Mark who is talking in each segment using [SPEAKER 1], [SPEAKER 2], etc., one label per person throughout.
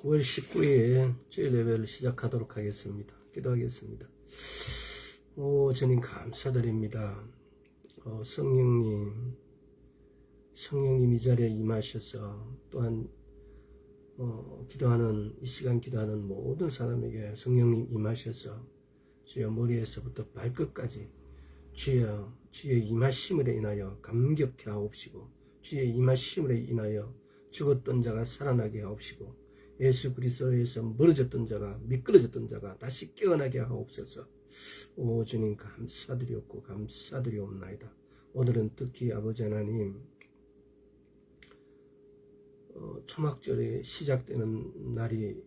[SPEAKER 1] 9월 19일 주일 예배를 시작하도록 하겠습니다. 기도하겠습니다. 주님 감사드립니다. 성령님 이 자리에 임하셔서 또한 기도하는 이 시간 기도하는 모든 사람에게 성령님 임하셔서 주여 머리에서부터 발끝까지 주의 임하심으로 인하여 감격해 하옵시고 주의 임하심으로 인하여 죽었던 자가 살아나게 하옵시고 예수 그리스도에서 멀어졌던 자가 미끄러졌던 자가 다시 깨어나게 하옵소서. 오 주님 감사드리옵고 감사드리옵나이다. 오늘은 특히 아버지 하나님 초막절이 시작되는 날이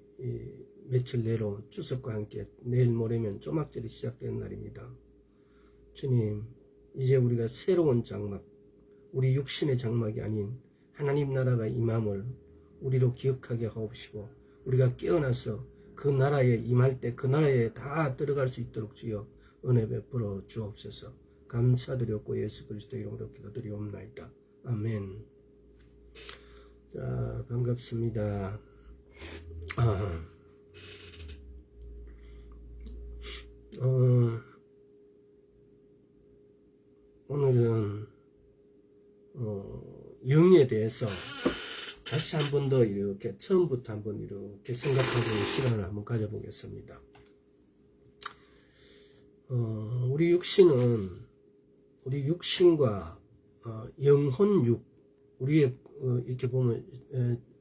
[SPEAKER 1] 며칠 내로 추석과 함께 내일 모레면 초막절이 시작되는 날입니다. 주님 이제 우리가 새로운 장막 우리 육신의 장막이 아닌 하나님 나라가 임함을 우리로 기억하게 하옵시고 우리가 깨어나서 그 나라에 임할 때 그 나라에 다 들어갈 수 있도록 주여 은혜 베풀어 주옵소서. 감사드렸고 예수 그리스도 이름으로 기도드리옵나이다. 아멘. 자, 반갑습니다. 오늘은 영에 대해서 다시 한 번 더 이렇게 처음부터 한번 이렇게 생각해보는 시간을 한번 가져보겠습니다. 우리 육신과 영혼육 우리의 이렇게 보면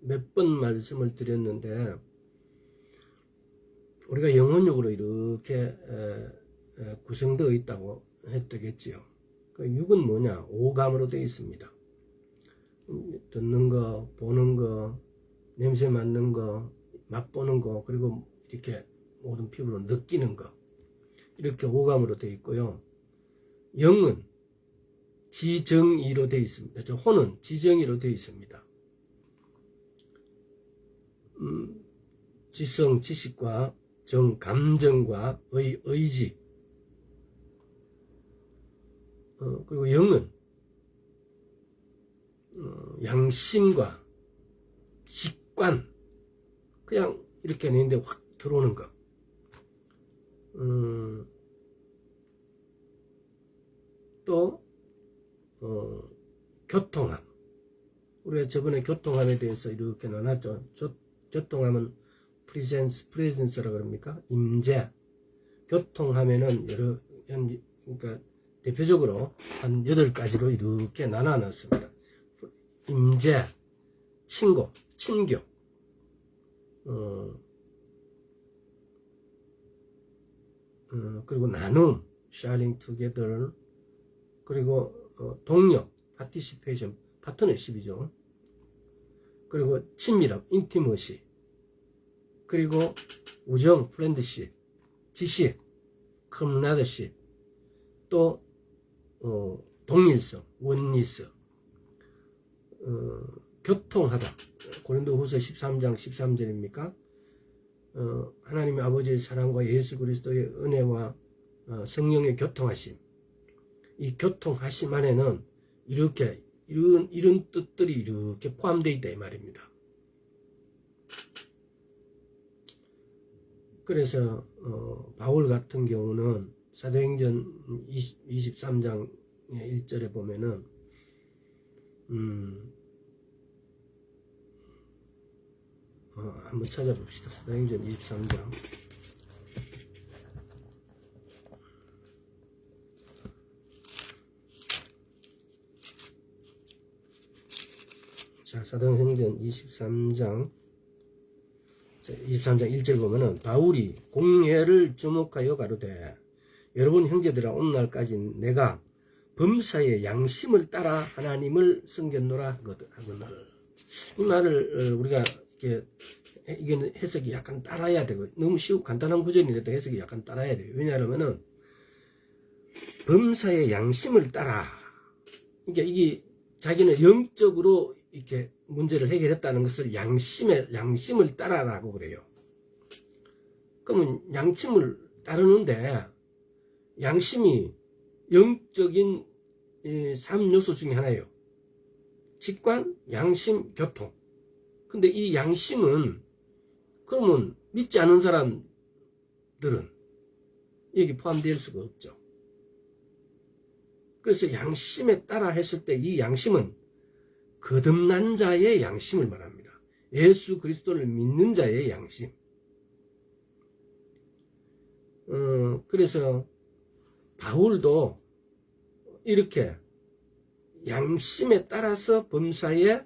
[SPEAKER 1] 몇 번 말씀을 드렸는데 우리가 영혼육으로 이렇게 구성되어 있다고 했겠지요. 그 육은 뭐냐? 오감으로 되어 있습니다. 듣는 거, 보는 거, 냄새 맡는 거, 맛보는 거, 그리고 이렇게 모든 피부로 느끼는 거, 이렇게 오감으로 되어 있고요. 영은 지정의로 되어 있습니다. 혼은 지정의로 되어 있습니다. 지성, 지식과 정, 감정과 의지, 그리고 영은 양심과 직관, 그냥 이렇게 내는데 확 들어오는 거. 또 교통함. 우리가 저번에 교통함에 대해서 이렇게 나눴죠. 교통함은 프레젠스라고 그럽니까? 임재. 교통함에는 그러니까 대표적으로 한 8가지로 이렇게 나눠놨습니다. 임재, 친교, 그리고 나눔, sharing together, 그리고 동력, participation, 파트너십이죠. 그리고 친밀함, intimacy, 그리고 우정, friendship, 지식, comradeship, 또 동일성, 원리성, 교통하다. 고린도후서 13장 13절입니까? 하나님의 아버지의 사랑과 예수 그리스도의 은혜와 성령의 교통하심. 이 교통하심 안에는 이렇게 이런 뜻들이 이렇게 포함되어 있다 이 말입니다. 그래서 바울 같은 경우는 사도행전 23장 1절에 보면은 한번 찾아봅시다. 사도행전 23장 23장 1절 보면은 바울이 공회를 주목하여 가로되 여러분 형제들아 오늘날까지 내가 범사의 양심을 따라 하나님을 섬겼노라 하거늘. 이 말을 우리가 이렇게 이게 해석이 약간 따라야 되고 너무 쉬우고 간단한 구절인데도 해석이 약간 따라야 돼요. 왜냐하면은 범사의 양심을 따라, 그러니까 이게 자기는 영적으로 이렇게 문제를 해결했다는 것을 양심을 따라라고 그래요. 그러면 양심을 따르는데 양심이 영적인 3요소 중에 하나예요. 직관, 양심, 교통. 근데 이 양심은 그러면 믿지 않은 사람들은 여기 포함될 수가 없죠. 그래서 양심에 따라 했을 때 이 양심은 거듭난 자의 양심을 말합니다. 예수 그리스도를 믿는 자의 양심. 그래서 바울도 이렇게 양심에 따라서 범사에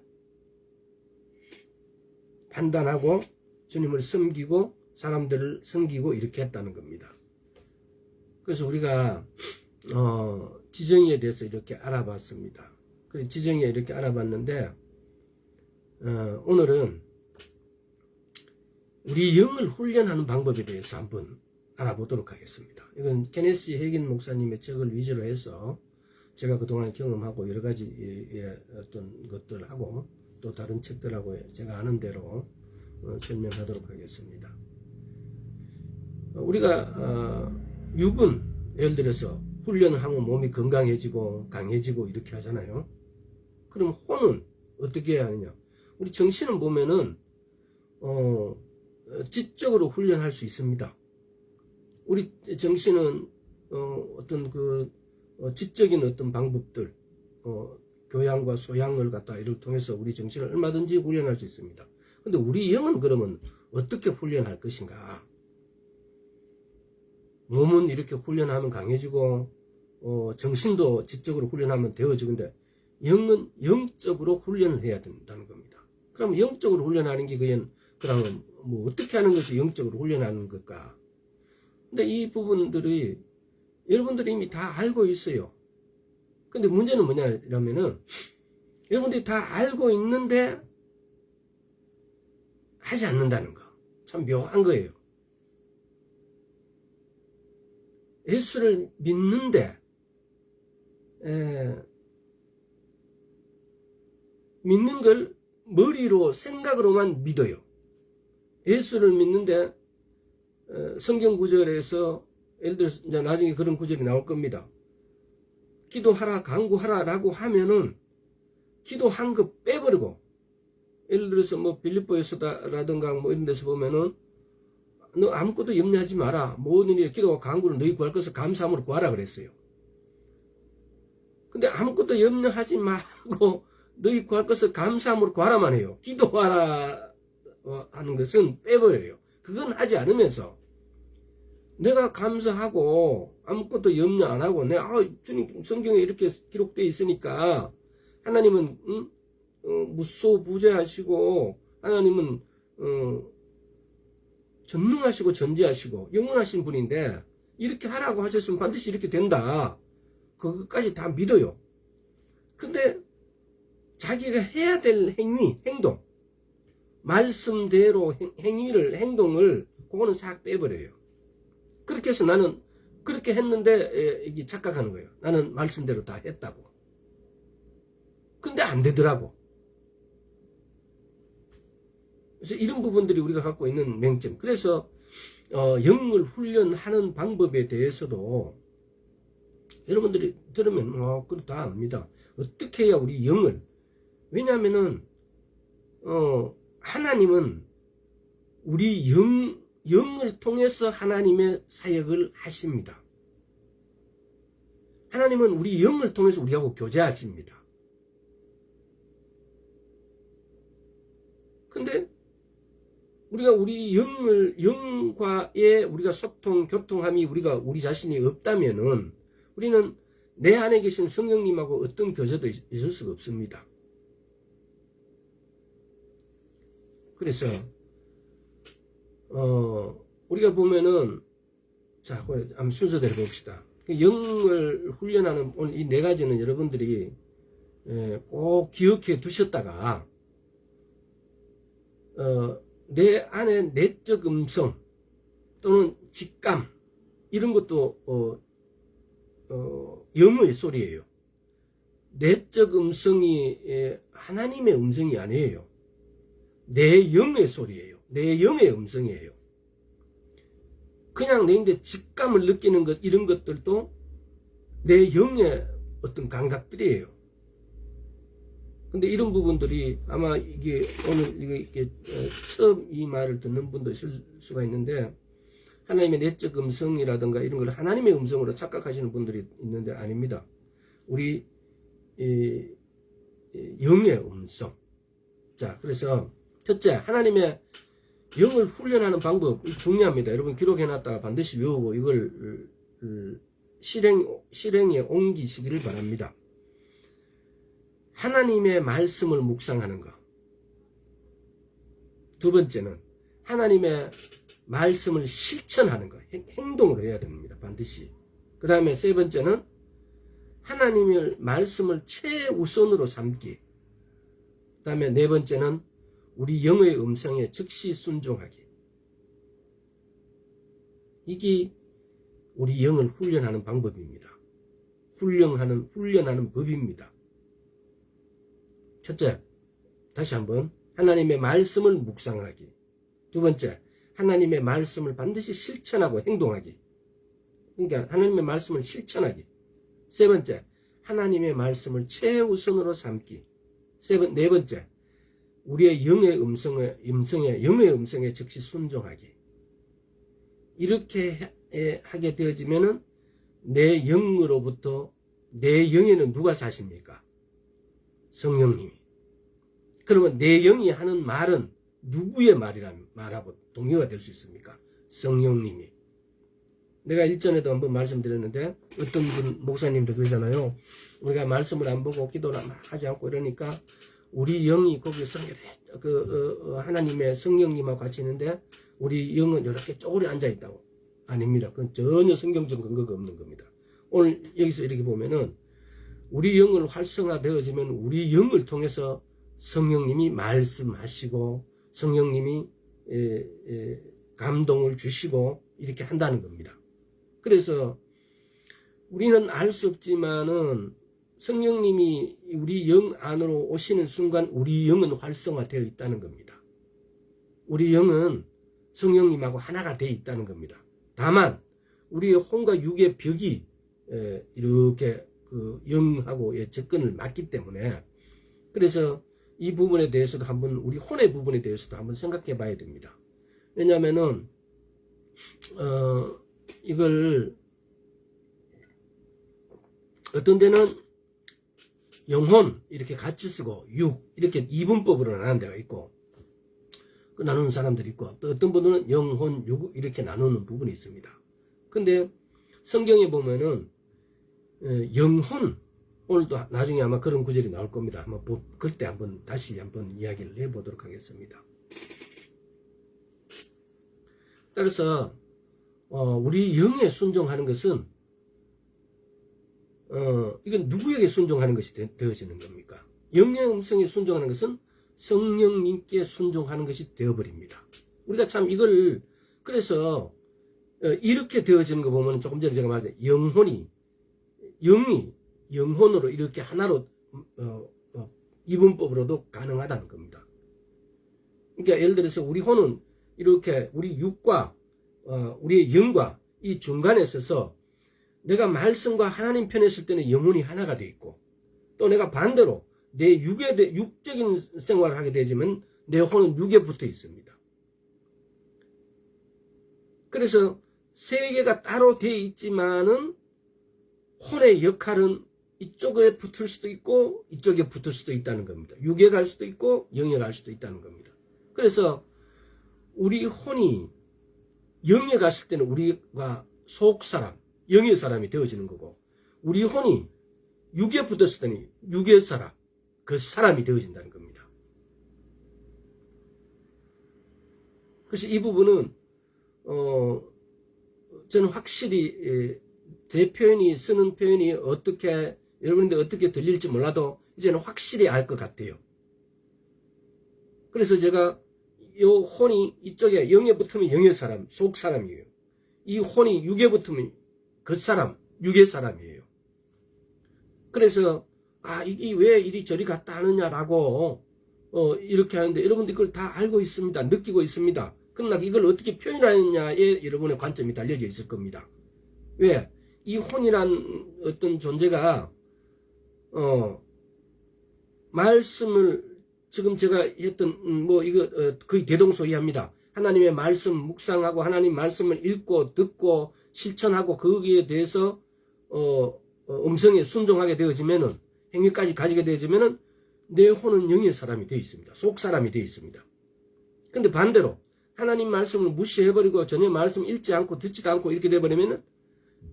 [SPEAKER 1] 판단하고 주님을 섬기고 사람들을 섬기고 이렇게 했다는 겁니다. 그래서 우리가 지정의에 대해서 이렇게 알아봤습니다. 그래서 지정의에 이렇게 알아봤는데 오늘은 우리 영을 훈련하는 방법에 대해서 한번 알아보도록 하겠습니다. 이건 케네시 해긴 목사님의 책을 위주로 해서 제가 그동안 경험하고 여러 가지의 어떤 것들하고 또 다른 책들하고 제가 아는 대로 설명하도록 하겠습니다. 우리가 육은 예를 들어서 훈련을 하면 몸이 건강해지고 강해지고 이렇게 하잖아요. 그럼 혼은 어떻게 해야 하느냐? 우리 정신은 보면은 지적으로 훈련할 수 있습니다. 우리 정신은 어떤 그 지적인 어떤 방법들, 교양과 소양을 갖다 이를 통해서 우리 정신을 얼마든지 훈련할 수 있습니다. 근데 우리 영은 그러면 어떻게 훈련할 것인가? 몸은 이렇게 훈련하면 강해지고 정신도 지적으로 훈련하면 되어지는데 영은 영적으로 훈련을 해야 된다는 겁니다. 그럼 영적으로 훈련하는 게 그러면 뭐 어떻게 하는 것이 영적으로 훈련하는 걸까? 근데 이 부분들이 여러분들이 이미 다 알고 있어요. 근데 문제는 뭐냐면은 여러분들이 다 알고 있는데 하지 않는다는 거. 참 묘한 거예요. 예수를 믿는데 믿는 걸 머리로 생각으로만 믿어요. 예수를 믿는데 성경 구절에서 예를 들어서 이제 나중에 그런 구절이 나올 겁니다. 기도하라 간구하라 라고 하면은 기도한 거 빼버리고 예를 들어서 뭐 빌립보에서라든가 뭐 이런 데서 보면은 너 아무것도 염려하지 마라. 모든 일에 기도와 간구를 너희 구할 것을 감사함으로 구하라 그랬어요. 근데 아무것도 염려하지 말고 너희 구할 것을 감사함으로 구하라만 해요. 기도하라 하는 것은 빼버려요. 그건 하지 않으면서 내가 감사하고 아무것도 염려 안 하고 주님 성경에 이렇게 기록되어 있으니까 하나님은 무소부재하시고 하나님은 전능하시고 전지하시고 영원하신 분인데 이렇게 하라고 하셨으면 반드시 이렇게 된다. 그것까지 다 믿어요. 근데 자기가 해야 될 행동 말씀대로 행동을 그거는 싹 빼버려요. 그렇게 해서 나는 그렇게 했는데 이게 착각하는 거예요. 나는 말씀대로 다 했다고. 근데 안 되더라고. 그래서 이런 부분들이 우리가 갖고 있는 맹점. 그래서 영을 훈련하는 방법에 대해서도 여러분들이 들으면 그렇다 압니다. 어떻게 해야 우리 영을, 왜냐하면은 하나님은 우리 영을 통해서 하나님의 사역을 하십니다. 하나님은 우리 영을 통해서 우리하고 교제하십니다. 근데 우리가 우리 영과의 우리가 교통함이 우리 자신이 없다면은 우리는 내 안에 계신 성령님하고 어떤 교제도 있을 수가 없습니다. 그래서 우리가 보면은 자, 한번 순서대로 봅시다. 영을 훈련하는 오늘 이 네 가지는 여러분들이 꼭 기억해 두셨다가 내 안에 내적 음성 또는 직감 이런 것도 영의 소리예요. 내적 음성이 하나님의 음성이 아니에요. 내 영의 소리예요. 내 영의 음성이에요. 그냥 내 직감을 느끼는 것 이런 것들도 내 영의 어떤 감각들이에요. 근데 이런 부분들이 아마 이게 오늘 이게 처음 이 말을 듣는 분도 있을 수가 있는데, 하나님의 내적 음성이라든가 이런 걸 하나님의 음성으로 착각하시는 분들이 있는데 아닙니다. 우리 영의 음성. 자, 그래서 첫째, 하나님의 영을 훈련하는 방법이 중요합니다. 여러분 기록해놨다가 반드시 외우고 이걸 실행에 옮기시기를 바랍니다. 하나님의 말씀을 묵상하는 것. 두 번째는 하나님의 말씀을 실천하는 것. 행동으로 해야 됩니다. 반드시. 그 다음에 세 번째는 하나님의 말씀을 최우선으로 삼기. 그 다음에 네 번째는 우리 영의 음성에 즉시 순종하기. 이게 우리 영을 훈련하는 방법입니다. 훈련하는 법입니다. 첫째, 다시 한번 하나님의 말씀을 묵상하기. 두 번째, 하나님의 말씀을 반드시 실천하고 행동하기. 그러니까 하나님의 말씀을 실천하기. 세 번째, 하나님의 말씀을 최우선으로 삼기. 네 번째, 우리의 영의 음성에 즉시 순종하기. 이렇게 하게 되어지면은 내 영으로부터 내 영에는 누가 사십니까? 성령님이. 그러면 내 영이 하는 말은 누구의 말하고 동의가 될 수 있습니까? 성령님이. 내가 일전에도 한번 말씀드렸는데 어떤 분 목사님도 그러잖아요. 우리가 말씀을 안 보고 기도를 하지 않고 이러니까 우리 영이 거기서 하나님의 성령님하고 같이 있는데 우리 영은 이렇게 쪼그려 앉아 있다고. 아닙니다. 그건 전혀 성경적 근거가 없는 겁니다. 오늘 여기서 이렇게 보면은 우리 영을 활성화되어지면 우리 영을 통해서 성령님이 말씀하시고 성령님이 감동을 주시고 이렇게 한다는 겁니다. 그래서 우리는 알 수 없지만은 성령님이 우리 영 안으로 오시는 순간 우리 영은 활성화되어 있다는 겁니다. 우리 영은 성령님하고 하나가 되어 있다는 겁니다. 다만 우리의 혼과 육의 벽이 이렇게 그 영하고의 접근을 막기 때문에 그래서 이 부분에 대해서도 한번 우리 혼의 부분에 대해서도 한번 생각해 봐야 됩니다. 왜냐하면은 이걸 어떤 데는 영혼 이렇게 같이 쓰고 육 이렇게 이분법으로 나누는 데가 있고 그 나누는 사람들이 있고 또 어떤 분들은 영혼 육 이렇게 나누는 부분이 있습니다. 근데 성경에 보면은 영혼 오늘도 나중에 아마 그런 구절이 나올 겁니다. 한번 그때 다시 한번 이야기를 해보도록 하겠습니다. 따라서 우리 영에 순종하는 것은 이건 누구에게 순종하는 것이 되어지는 겁니까? 영의 음성에 순종하는 것은 성령님께 순종하는 것이 되어버립니다. 우리가 참 이걸 그래서 이렇게 되어지는 거 보면 조금 전에 제가 말했죠. 영이 영혼으로 이렇게 하나로 이분법으로도 가능하다는 겁니다. 그러니까 예를 들어서 우리 혼은 이렇게 우리 육과 우리의 영과 이 중간에 서서 내가 말씀과 하나님 편에 있을 때는 영혼이 하나가 되어 있고 또 내가 반대로 내 육적인 생활을 하게 되지만 내 혼은 육에 붙어 있습니다. 그래서 세 개가 따로 되어 있지만은 혼의 역할은 이쪽에 붙을 수도 있고 이쪽에 붙을 수도 있다는 겁니다. 육에 갈 수도 있고 영에 갈 수도 있다는 겁니다. 그래서 우리 혼이 영에 갔을 때는 우리가 속사람, 영의 사람이 되어지는 거고 우리 혼이 육에 붙었을 때는 육의 사람, 그 사람이 되어진다는 겁니다. 그래서 이 부분은 저는 확실히 제 표현이 쓰는 표현이 어떻게 여러분들 어떻게 들릴지 몰라도 이제는 확실히 알 것 같아요. 그래서 제가 요 혼이 이쪽에 영에 붙으면 영의 사람, 속 사람이에요. 이 혼이 육에 붙으면 그 사람, 육의 사람이에요. 그래서 이게 왜 이리저리 갔다 하느냐라고 이렇게 하는데 여러분들 이걸 다 알고 있습니다. 느끼고 있습니다. 그러나 이걸 어떻게 표현하느냐에 여러분의 관점이 달려져 있을 겁니다. 왜? 이 혼이란 어떤 존재가 말씀을 지금 제가 했던 뭐 이거 거의 대동소이합니다. 하나님의 말씀 묵상하고 하나님 말씀을 읽고 듣고 실천하고 거기에 대해서 음성에 순종하게 되어지면은 행위까지 가지게 되어지면은 내 혼은 영의 사람이 되어 있습니다. 속 사람이 되어 있습니다. 근데 반대로 하나님 말씀을 무시해버리고 전혀 말씀 읽지 않고 듣지도 않고 이렇게 돼버리면은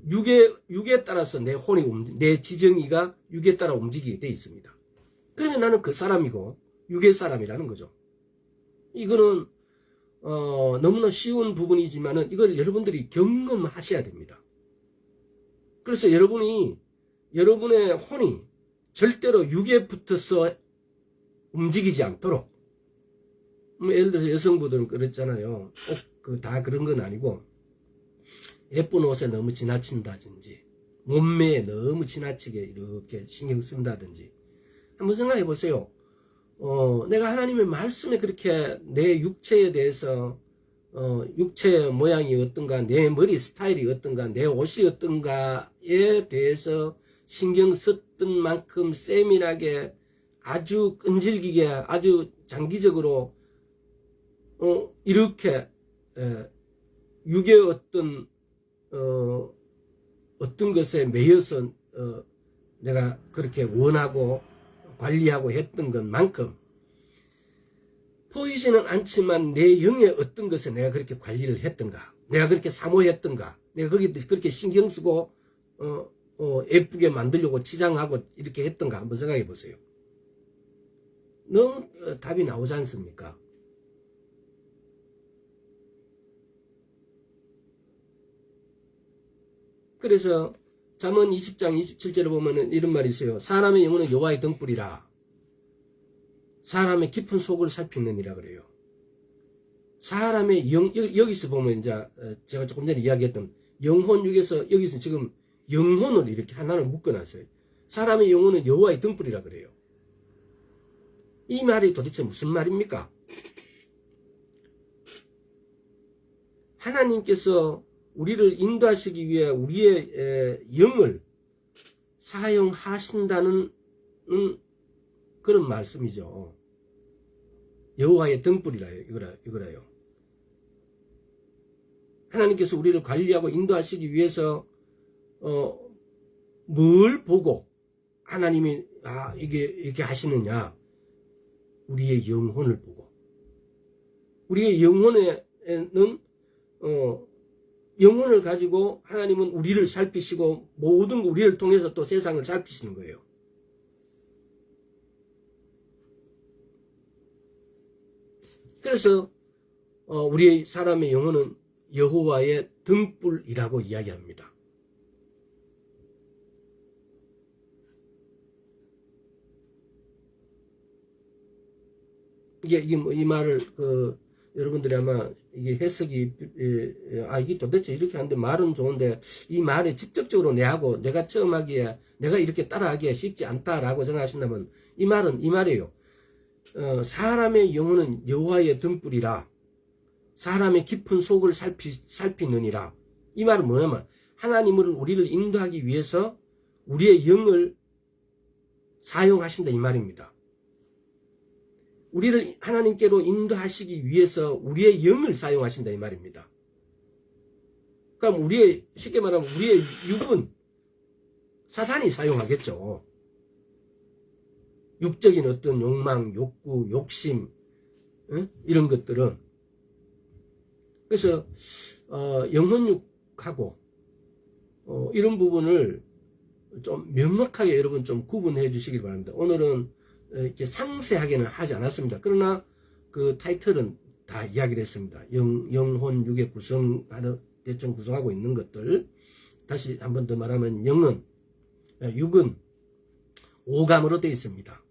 [SPEAKER 1] 육에 따라서 내 혼이 내 지정이가 육에 따라 움직이게 되어 있습니다. 그러면 나는 그 사람이고 육의 사람이라는 거죠. 이거는 너무나 쉬운 부분이지만은 이걸 여러분들이 경험하셔야 됩니다. 그래서 여러분의 혼이 절대로 육에 붙어서 움직이지 않도록, 예를 들어서 여성분들은 그랬잖아요. 꼭 다 그런 건 아니고 예쁜 옷에 너무 지나친다든지 몸매에 너무 지나치게 이렇게 신경 쓴다든지 한번 생각해 보세요. 내가 하나님의 말씀에 그렇게 내 육체에 대해서 육체의 모양이 어떤가, 내 머리 스타일이 어떤가, 내 옷이 어떤가에 대해서 신경 썼던 만큼 세밀하게 아주 끈질기게 아주 장기적으로 이렇게 육의 어떤 것에 매여서 내가 그렇게 원하고 관리하고 했던 것만큼 보이지는 않지만 내 영의 어떤 것에 내가 그렇게 관리를 했던가, 내가 그렇게 사모했던가, 내가 거기에 그렇게 신경 쓰고 예쁘게 만들려고 치장하고 이렇게 했던가 한번 생각해 보세요. 너무 답이 나오지 않습니까? 그래서 잠언 20장 27절에 보면은 이런 말이 있어요. 사람의 영혼은 여호와의 등불이라 사람의 깊은 속을 살피느니라 그래요. 사람의 여기서 보면 이제 제가 조금 전에 이야기했던 영혼 육에서 여기서 지금 영혼을 이렇게 하나를 묶어놨어요. 사람의 영혼은 여호와의 등불이라 그래요. 이 말이 도대체 무슨 말입니까? 하나님께서 우리를 인도하시기 위해 우리의 영을 사용하신다는 그런 말씀이죠. 여호와의 등불이라요. 이거라요. 하나님께서 우리를 관리하고 인도하시기 위해서 뭘 보고 하나님이 이게 이렇게 하시느냐? 우리의 영혼을 보고, 우리의 영혼에는 영혼을 가지고 하나님은 우리를 살피시고 모든 우리를 통해서 또 세상을 살피시는 거예요. 그래서 우리의 사람의 영혼은 여호와의 등불이라고 이야기합니다. 이 말을 여러분들이 아마 이게 해석이 이게 도대체 이렇게 하는데 말은 좋은데 이 말이 직접적으로 내가 처음 하기에 내가 이렇게 따라하기에 쉽지 않다라고 생각하신다면 이 말은 이 말이에요. 사람의 영혼은 여호와의 등불이라 사람의 깊은 속을 살피느니라. 이 말은 뭐냐면 하나님을 우리를 인도하기 위해서 우리의 영을 사용하신다 이 말입니다. 우리를 하나님께로 인도하시기 위해서 우리의 영을 사용하신다 이 말입니다. 그럼 쉽게 말하면 우리의 육은 사탄이 사용하겠죠. 육적인 어떤 욕망, 욕구, 욕심 이런 것들은. 그래서 영혼육하고 이런 부분을 좀 명확하게 여러분 좀 구분해 주시길 바랍니다. 오늘은 이렇게 상세하게는 하지 않았습니다. 그러나 그 타이틀은 다 이야기를 했습니다. 영혼, 육의 대충 구성하고 있는 것들. 다시 한 번 더 말하면 육은 오감으로 되어 있습니다.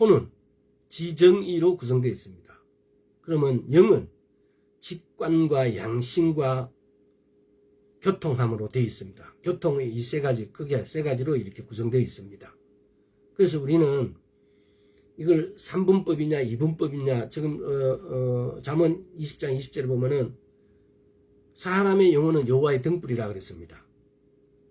[SPEAKER 1] 혼은 지정의로 구성되어 있습니다. 그러면 영은 직관과 양심과 교통함으로 되어 있습니다. 교통의 이 크게 세 가지로 이렇게 구성되어 있습니다. 그래서 우리는 이걸 3분법이냐 2분법이냐 지금 잠언 20장 20절에 보면은 사람의 영혼은 여호와의 등불이라 그랬습니다.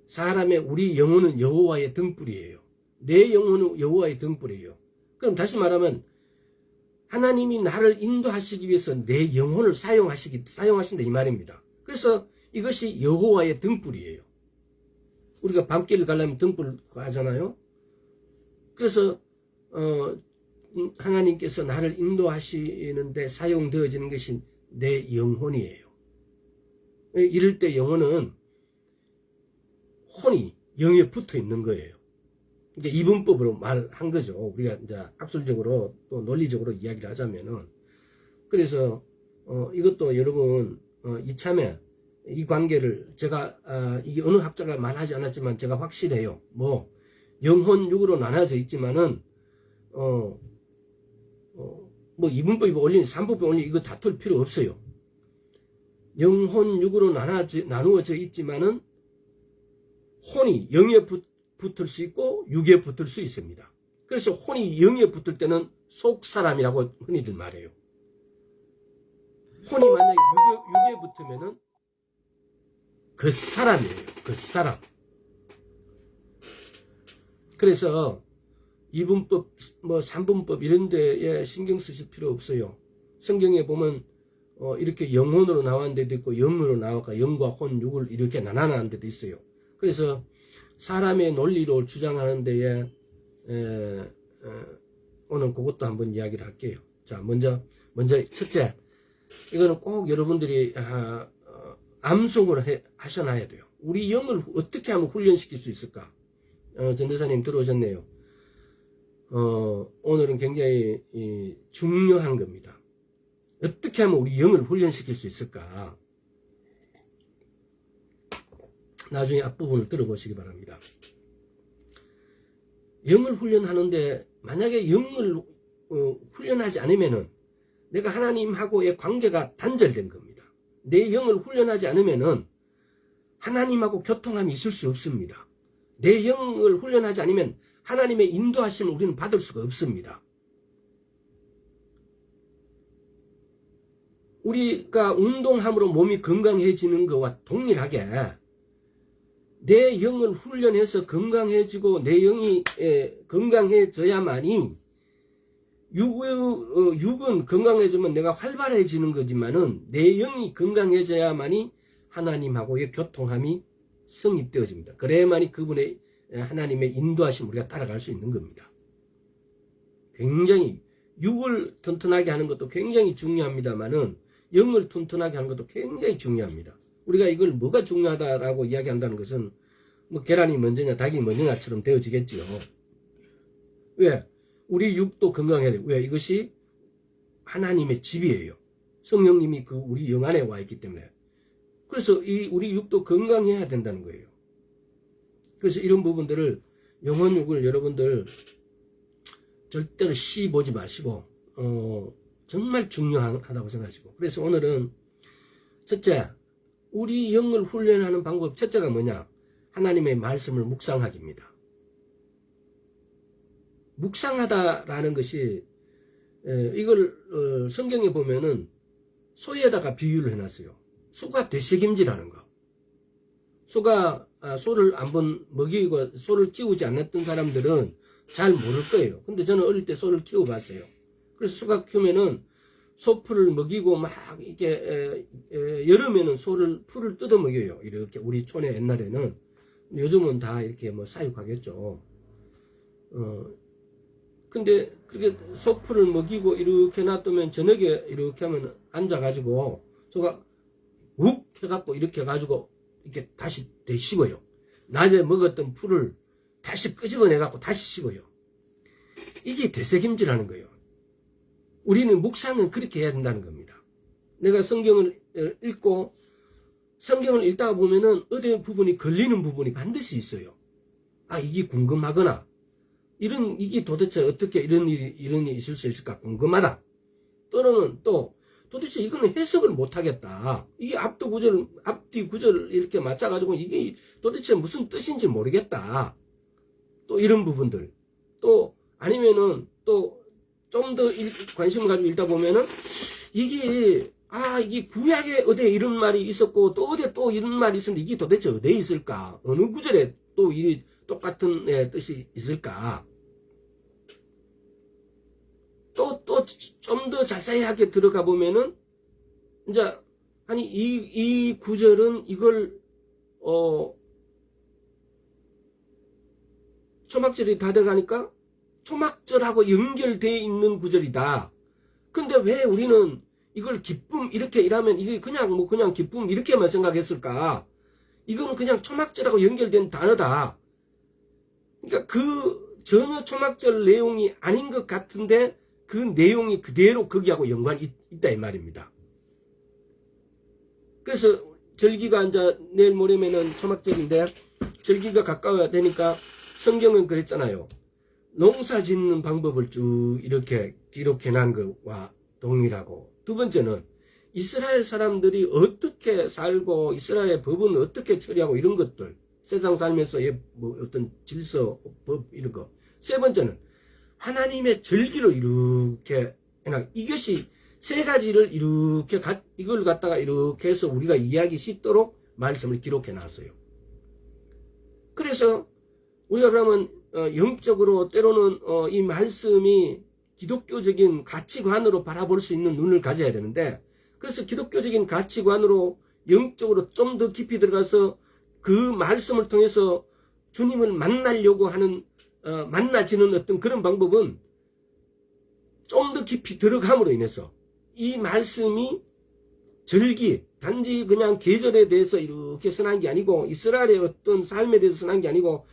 [SPEAKER 1] 사람의 우리 영혼은 여호와의 등불이에요. 내 영혼은 여호와의 등불이에요. 그럼 다시 말하면 하나님이 나를 인도하시기 위해서 내 영혼을 사용하신다 이 말입니다. 그래서 이것이 여호와의 등불이에요. 우리가 밤길을 가려면 등불 하잖아요. 그래서 하나님께서 나를 인도하시는데 사용되어지는 것이 내 영혼이에요. 이럴 때 영혼은 혼이 영에 붙어 있는 거예요. 이제 이분법으로 말한 거죠. 우리가 이제 학술적으로 또 논리적으로 이야기를 하자면은. 그래서 이것도 여러분 이참에 이 관계를 제가 이게 어느 학자가 말하지 않았지만 제가 확실해요. 뭐 영혼 육으로 나눠져 있지만은 뭐 이분법이 올린 삼법이 올린 이거 다툴 필요 없어요. 영혼 육으로 나누어져 있지만은 혼이 영에 붙을 수 있고 육에 붙을 수 있습니다. 그래서 혼이 영에 붙을 때는 속사람이라고 흔히들 말해요. 혼이 만약에 육에 붙으면은 겉사람이에요. 겉사람. 그래서 이분법, 뭐 삼분법 이런 데에 신경 쓰실 필요 없어요. 성경에 보면 이렇게 영혼으로 나온 데도 있고 영으로 나와가 영과 혼, 육을 이렇게 나눠놓은 데도 있어요. 그래서 사람의 논리로 주장하는 데에 오늘 그것도 한번 이야기를 할게요. 자, 먼저 첫째, 이거는 꼭 여러분들이 암송을 하셔놔야 돼요. 우리 영을 어떻게 하면 훈련시킬 수 있을까? 전도사님 들어오셨네요. 오늘은 굉장히 중요한 겁니다. 어떻게 하면 우리 영을 훈련시킬 수 있을까? 나중에 앞부분을 들어보시기 바랍니다. 영을 훈련하는데 만약에 영을 훈련하지 않으면은 내가 하나님하고의 관계가 단절된 겁니다. 내 영을 훈련하지 않으면은 하나님하고 교통함이 있을 수 없습니다. 내 영을 훈련하지 않으면 하나님의 인도하심을 우리는 받을 수가 없습니다. 우리가 운동함으로 몸이 건강해지는 것과 동일하게 내 영을 훈련해서 건강해지고 내 영이 건강해져야만이 육은 건강해지면 내가 활발해지는 거지만은 내 영이 건강해져야만이 하나님하고의 교통함이 성립되어집니다. 그래야만이 그분의 하나님의 인도하심 우리가 따라갈 수 있는 겁니다. 굉장히 육을 튼튼하게 하는 것도 굉장히 중요합니다만은 영을 튼튼하게 하는 것도 굉장히 중요합니다. 우리가 이걸 뭐가 중요하다라고 이야기한다는 것은 뭐 계란이 먼저냐 닭이 먼저냐처럼 되어지겠지요. 왜? 우리 육도 건강해야 돼요. 왜? 이것이 하나님의 집이에요. 성령님이 우리 영 안에 와 있기 때문에. 그래서 우리 육도 건강해야 된다는 거예요. 그래서 이런 부분들을 영혼육을 여러분들 절대로 시 보지 마시고 정말 중요하다고 생각하시고. 그래서 오늘은 첫째, 우리 영을 훈련하는 방법 첫째가 뭐냐? 하나님의 말씀을 묵상하기입니다. 묵상하다라는 것이 이걸 성경에 보면은 소에다가 비유를 해놨어요. 소가 되새김질하는 거. 소가 소를 한번 먹이고 소를 키우지 않았던 사람들은 잘 모를 거예요. 근데 저는 어릴 때 소를 키워봤어요. 그래서 소가 키우면은 소풀을 먹이고 막 이렇게 여름에는 풀을 뜯어 먹여요. 이렇게 우리 촌에 옛날에는. 요즘은 다 이렇게 뭐 사육하겠죠. 근데 그렇게 소풀을 먹이고 이렇게 놔두면 저녁에 이렇게 하면 앉아가지고 소가 욱 해갖고 이렇게 해가지고 이렇게 다시 되식어요. 낮에 먹었던 풀을 다시 끄집어내갖고 다시 식어요. 이게 되새김질하는 거예요. 우리는 묵상은 그렇게 해야 된다는 겁니다. 내가 성경을 읽고 성경을 읽다가 보면은 어디 부분이 걸리는 부분이 반드시 있어요. 아, 이게 궁금하거나 이게 도대체 어떻게 이런 일이 있을 수 있을까 궁금하다. 또는 또 도대체 이거는 해석을 못하겠다. 이게 앞뒤 구절 이렇게 맞춰가지고 이게 도대체 무슨 뜻인지 모르겠다. 또 이런 부분들. 또 아니면은 또 좀 더 관심을 가지고 읽다 보면은 이게 아, 이게 구약에 어디에 이런 말이 있었고, 또 어디에 또 이런 말이 있었는데, 이게 도대체 어디에 있을까? 어느 구절에 또 이 똑같은 뜻이 있을까? 또 좀 더 자세하게 들어가 보면은, 이제, 아니, 이 구절은 이걸, 초막절이 다 돼가니까, 초막절하고 연결되어 있는 구절이다. 근데 왜 우리는 이걸 기쁨 이렇게 일하면 이게 그냥 기쁨 이렇게만 생각했을까? 이건 그냥 초막절하고 연결된 단어다. 그러니까 그 전혀 초막절 내용이 아닌 것 같은데 그 내용이 그대로 거기하고 연관이 있다 이 말입니다. 그래서 절기가 이제 내일 모레면은 초막절인데 절기가 가까워야 되니까 성경은 그랬잖아요. 농사 짓는 방법을 쭉 이렇게 기록해 놓은 것과 동일하고, 두 번째는 이스라엘 사람들이 어떻게 살고 이스라엘 법은 어떻게 처리하고 이런 것들, 세상 살면서의 뭐 어떤 질서, 법 이런 거. 세 번째는 하나님의 절기로 이렇게 이것이 세 가지를 이렇게 이걸 갖다가 이렇게 해서 우리가 이해하기 쉽도록 말씀을 기록해 놨어요. 그래서 우리가 그러면 영적으로 때로는 이 말씀이 기독교적인 가치관으로 바라볼 수 있는 눈을 가져야 되는데, 그래서 기독교적인 가치관으로 영적으로 좀 더 깊이 들어가서 그 말씀을 통해서 주님을 만나려고 하는 만나지는 어떤 그런 방법은 좀 더 깊이 들어감으로 인해서 이 말씀이 절기, 단지 그냥 계절에 대해서 이렇게 선한 게 아니고 이스라엘의 어떤 삶에 대해서 선한 게 아니고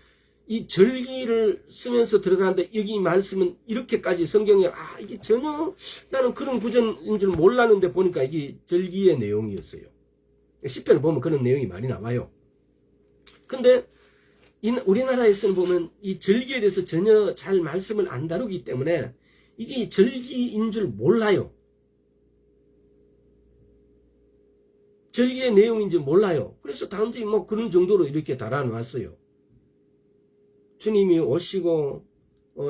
[SPEAKER 1] 이 절기를 쓰면서 들어가는데 여기 말씀은 이렇게까지 성경에 이게 전혀 나는 그런 구절인 줄 몰랐는데 보니까 이게 절기의 내용이었어요. 시편을 보면 그런 내용이 많이 나와요. 근데 우리나라에서는 보면 이 절기에 대해서 전혀 잘 말씀을 안 다루기 때문에 이게 절기인 줄 몰라요. 절기의 내용인지 몰라요. 그래서 단지 뭐 그런 정도로 이렇게 달아놨어요. 주님이 오시고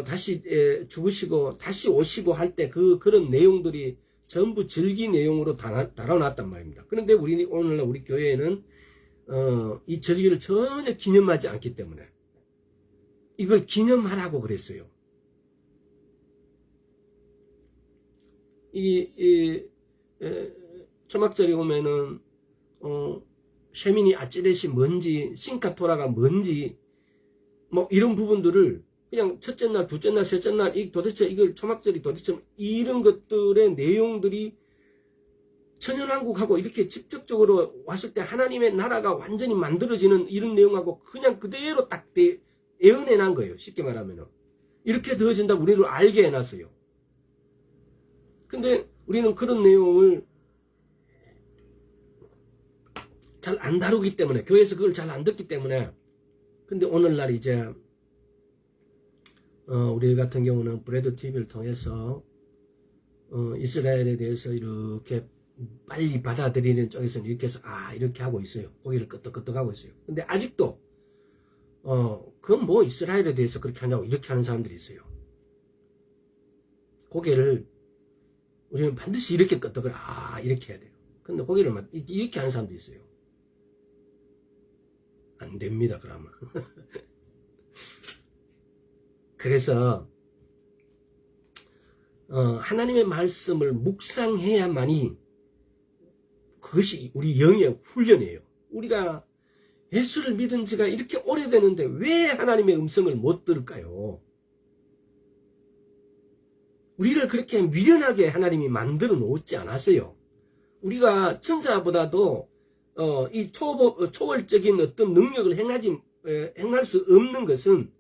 [SPEAKER 1] 다시 죽으시고 다시 오시고 할 때 그런 내용들이 전부 절기 내용으로 달아놨단 말입니다. 그런데 오늘날 우리 교회에는 이 절기를 전혀 기념하지 않기 때문에 이걸 기념하라고 그랬어요. 초막절이 오면은 쉐미니 아찌렛이 뭔지, 싱카토라가 뭔지, 뭐 이런 부분들을 그냥 첫째 날, 둘째 날, 셋째 날, 도대체 이걸 초막절이 도대체 이런 것들의 내용들이 천연왕국하고 이렇게 직접적으로 왔을 때 하나님의 나라가 완전히 만들어지는 이런 내용하고 그냥 그대로 딱 예언해놓은 거예요. 쉽게 말하면은. 이렇게 되어진다고 우리를 알게 해놨어요. 근데 우리는 그런 내용을 잘 안 다루기 때문에, 교회에서 그걸 잘 안 듣기 때문에. 근데 오늘날 이제 우리 같은 경우는 브레드 TV를 통해서 이스라엘에 대해서 이렇게 빨리 받아들이는 쪽에서는 이렇게 해서 이렇게 하고 있어요. 고개를 끄덕끄덕 하고 있어요. 근데 아직도 그건 뭐 이스라엘에 대해서 그렇게 하냐고 이렇게 하는 사람들이 있어요. 고개를 우리는 반드시 이렇게 끄덕을 이렇게 해야 돼요. 근데 고개를 이렇게 하는 사람도 있어요. 안 됩니다, 그러면. 그래서 하나님의 말씀을 묵상해야만이 그것이 우리 영의 훈련이에요. 우리가 예수를 믿은 지가 이렇게 오래되는데 왜 하나님의 음성을 못 들을까요? 우리를 그렇게 미련하게 하나님이 만들어 놓지 않았어요. 우리가 천사보다도 이 초월적인 어떤 능력을 행할 수 없는 것은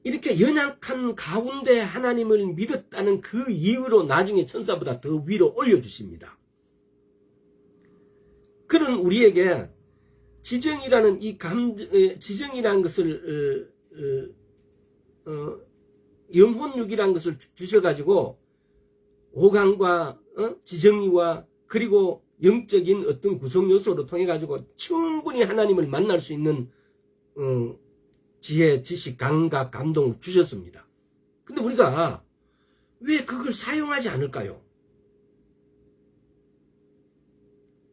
[SPEAKER 1] 이렇게 연약한 가운데 하나님을 믿었다는 그 이유로 나중에 천사보다 더 위로 올려주십니다. 그런 우리에게 지정이라는 지정이라는 것을 영혼육이라는 것을 주셔가지고 오감과 지정이와 그리고 영적인 어떤 구성 요소로 통해 가지고 충분히 하나님을 만날 수 있는 지혜, 지식, 감각, 감동을 주셨습니다. 근데 우리가 왜 그걸 사용하지 않을까요?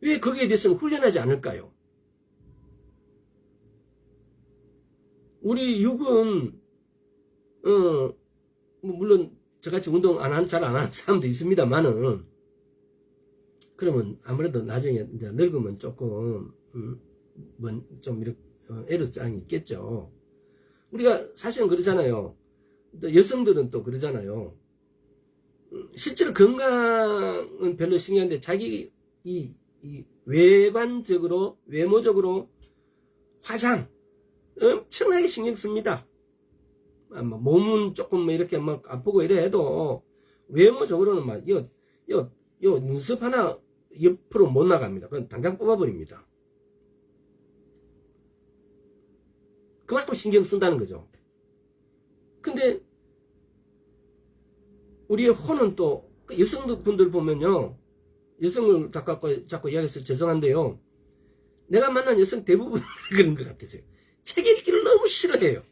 [SPEAKER 1] 왜 거기에 대해서는 훈련하지 않을까요? 우리 육은 뭐 물론 저같이 운동 잘 안 하는 사람도 있습니다만은, 그러면 아무래도 나중에 이제 늙으면 조금 좀 이렇게 애로장이 있겠죠. 우리가 사실은 그러잖아요. 또 여성들은 또 그러잖아요. 실제로 건강은 별로 신기한데 자기 이 외관적으로 외모적으로 화장 엄청나게 신경 씁니다. 몸은 조금 뭐 이렇게 막 아프고 이래 해도 외모적으로는 막 요 눈썹 하나 옆으로 못 나갑니다. 그건 당장 뽑아버립니다. 그만큼 신경 쓴다는 거죠. 근데 우리의 혼은 또 여성분들 보면요, 여성을 자꾸 이야기해서 죄송한데요, 내가 만난 여성 대부분 그런 것 같아요. 책 읽기를 너무 싫어해요.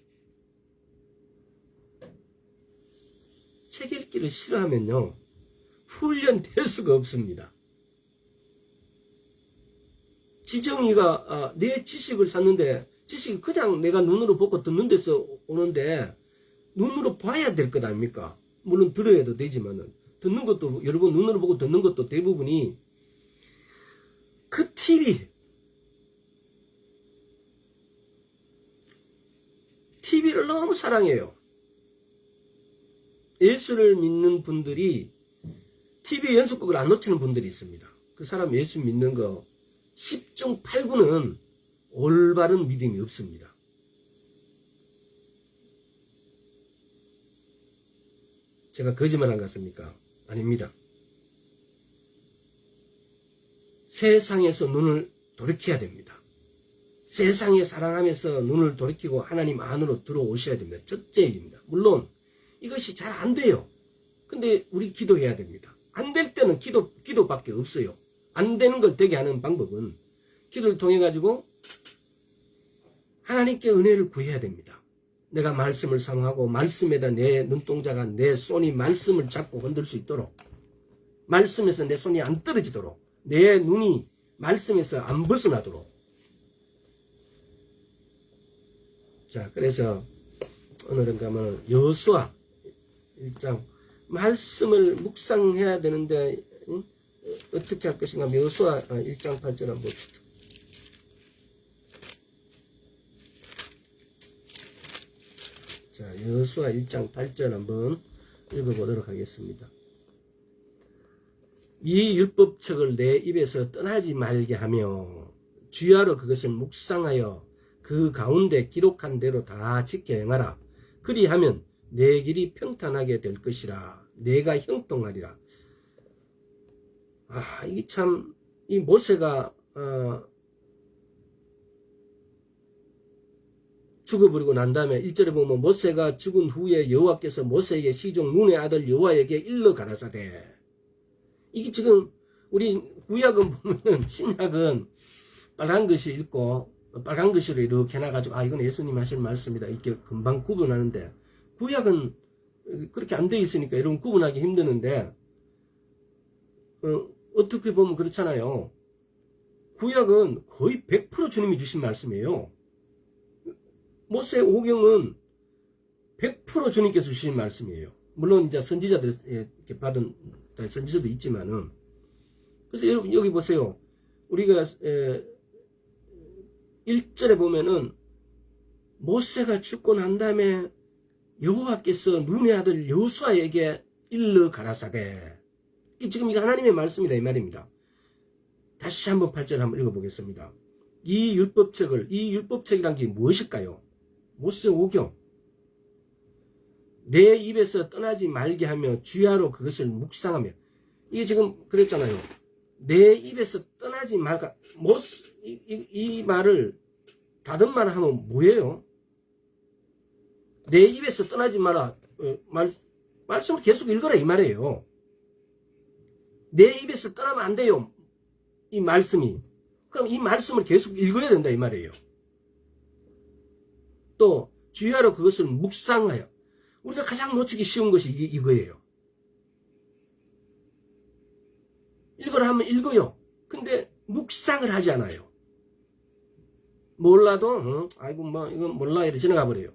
[SPEAKER 1] 책 읽기를 싫어하면요, 훈련될 수가 없습니다. 지정이가 내 지식을 샀는데 지식이 그냥 내가 눈으로 보고 듣는 데서 오는데 눈으로 봐야 될 것 아닙니까? 물론 들어야도 되지만은 듣는 것도 여러분 눈으로 보고 듣는 것도 대부분이 그 TV를 너무 사랑해요. 예수를 믿는 분들이 TV 연속극을 안 놓치는 분들이 있습니다. 그 사람 예수 믿는 거 10중 8구는 올바른 믿음이 없습니다. 제가 거짓말한 것 같습니까? 아닙니다. 세상에서 눈을 돌이켜야 됩니다. 세상에 사랑하면서 눈을 돌이키고 하나님 안으로 들어오셔야 됩니다. 첫째입니다. 물론 이것이 잘 안 돼요. 근데 우리 기도해야 됩니다. 안 될 때는 기도밖에 없어요. 안 되는 걸 되게 하는 방법은 기도를 통해 가지고 하나님께 은혜를 구해야 됩니다. 내가 말씀을 사모하고 말씀에다 내 눈동자가 내 손이 말씀을 잡고 흔들 수 있도록, 말씀에서 내 손이 안 떨어지도록, 내 눈이 말씀에서 안 벗어나도록. 자, 그래서 오늘은 가면 여호수아 1장 말씀을 묵상해야 되는데 어떻게 할 것인가. 여호수아 1장 8절 한번 봅시다. 자, 여호수아 1장 8절 한번 읽어보도록 하겠습니다. 이 율법책을 내 입에서 떠나지 말게 하며 주야로 그것을 묵상하여 그 가운데 기록한 대로 다 지켜 행하라. 그리하면 내 길이 평탄하게 될 것이라. 내가 형통하리라. 이게 참, 이 모세가 죽어버리고 난 다음에 1절에 보면 모세가 죽은 후에 여호와께서 모세에게 시종 눈의 아들 여호와에게 일러 가라사대. 이게 지금 우리 구약은 보면은 신약은 빨간 글씨 읽고 빨간 글씨로 이렇게 해놔가지고 이건 예수님 하실 말씀이다 이렇게 금방 구분하는데, 구약은 그렇게 안 돼 있으니까 여러분 구분하기 힘드는데 어떻게 보면 그렇잖아요. 구약은 거의 100% 주님이 주신 말씀이에요. 모세 오경은 100% 주님께서 주신 말씀이에요. 물론 이제 선지자들 이렇게 받은 선지자도 있지만은. 그래서 여러분 여기 보세요. 우리가 1절에 보면은 모세가 죽고 난 다음에 여호와께서 눈의 아들 여호수아에게 일러 가라사대. 지금 이거 하나님의 말씀이다 이 말입니다. 다시 한번 8절 한번 읽어보겠습니다. 이 율법책이란 게 무엇일까요? 모세 오경. 내 입에서 떠나지 말게 하며 주야로 그것을 묵상하며. 이게 지금 그랬잖아요. 내 입에서 떠나지 말까. 이 말을 다른 말 하면 뭐예요? 내 입에서 떠나지 마라. 말씀을 계속 읽어라 이 말이에요. 내 입에서 떠나면 안 돼요. 이 말씀이. 그럼 이 말씀을 계속 읽어야 된다 이 말이에요. 또 주야로 그것을 묵상하여. 우리가 가장 놓치기 쉬운 것이 이거예요. 읽어라 하면 읽어요. 근데 묵상을 하지 않아요. 몰라도 아이고 뭐 이건 몰라 이렇게 지나가 버려요.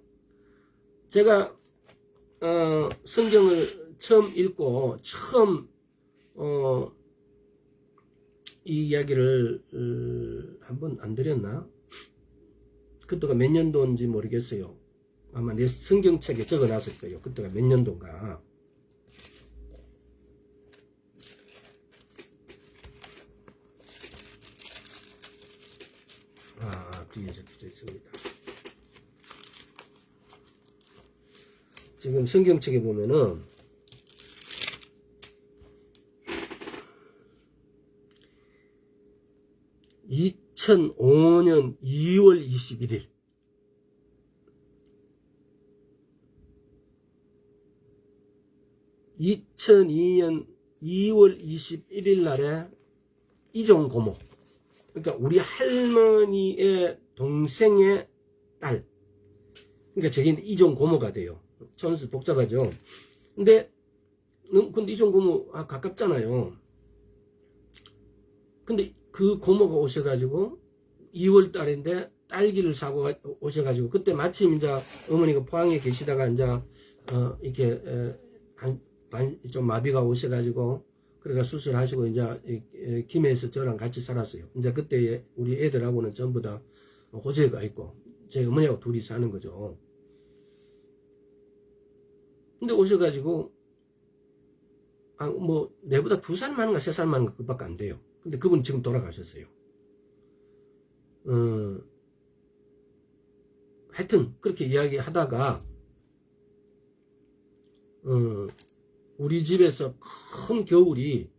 [SPEAKER 1] 제가 성경을 처음 읽고 처음 이 이야기를 한번 안 드렸나? 그때가 몇 년도인지 모르겠어요. 아마 내 성경책에 적어놨을 거예요. 그때가 몇 년도인가. 뒤에 적혀 있습니다. 지금 성경책에 보면은 2005년 2월 21일 2002년 2월 21일 날에 이종 고모, 그러니까 우리 할머니의 동생의 딸, 그러니까 저게 이종 고모가 돼요. 천수 복잡하죠. 근데 이종 고모 가깝잖아요. 근데 그 고모가 오셔가지고 2월 달인데 딸기를 사고 오셔가지고 그때 마침 이제 어머니가 포항에 계시다가 이제 이렇게 좀 마비가 오셔가지고 그래가 수술하시고 이제 김해에서 저랑 같이 살았어요. 이제 그때 우리 애들하고는 전부 다 호주에 가 있고 제 어머니하고 둘이 사는 거죠. 근데 오셔가지고 뭐 내보다 2살 많은가 3살 많은가 그밖에 안 돼요. 근데 그분 지금 돌아가셨어요. 하여튼 그렇게 이야기하다가 우리 집에서 큰 겨울이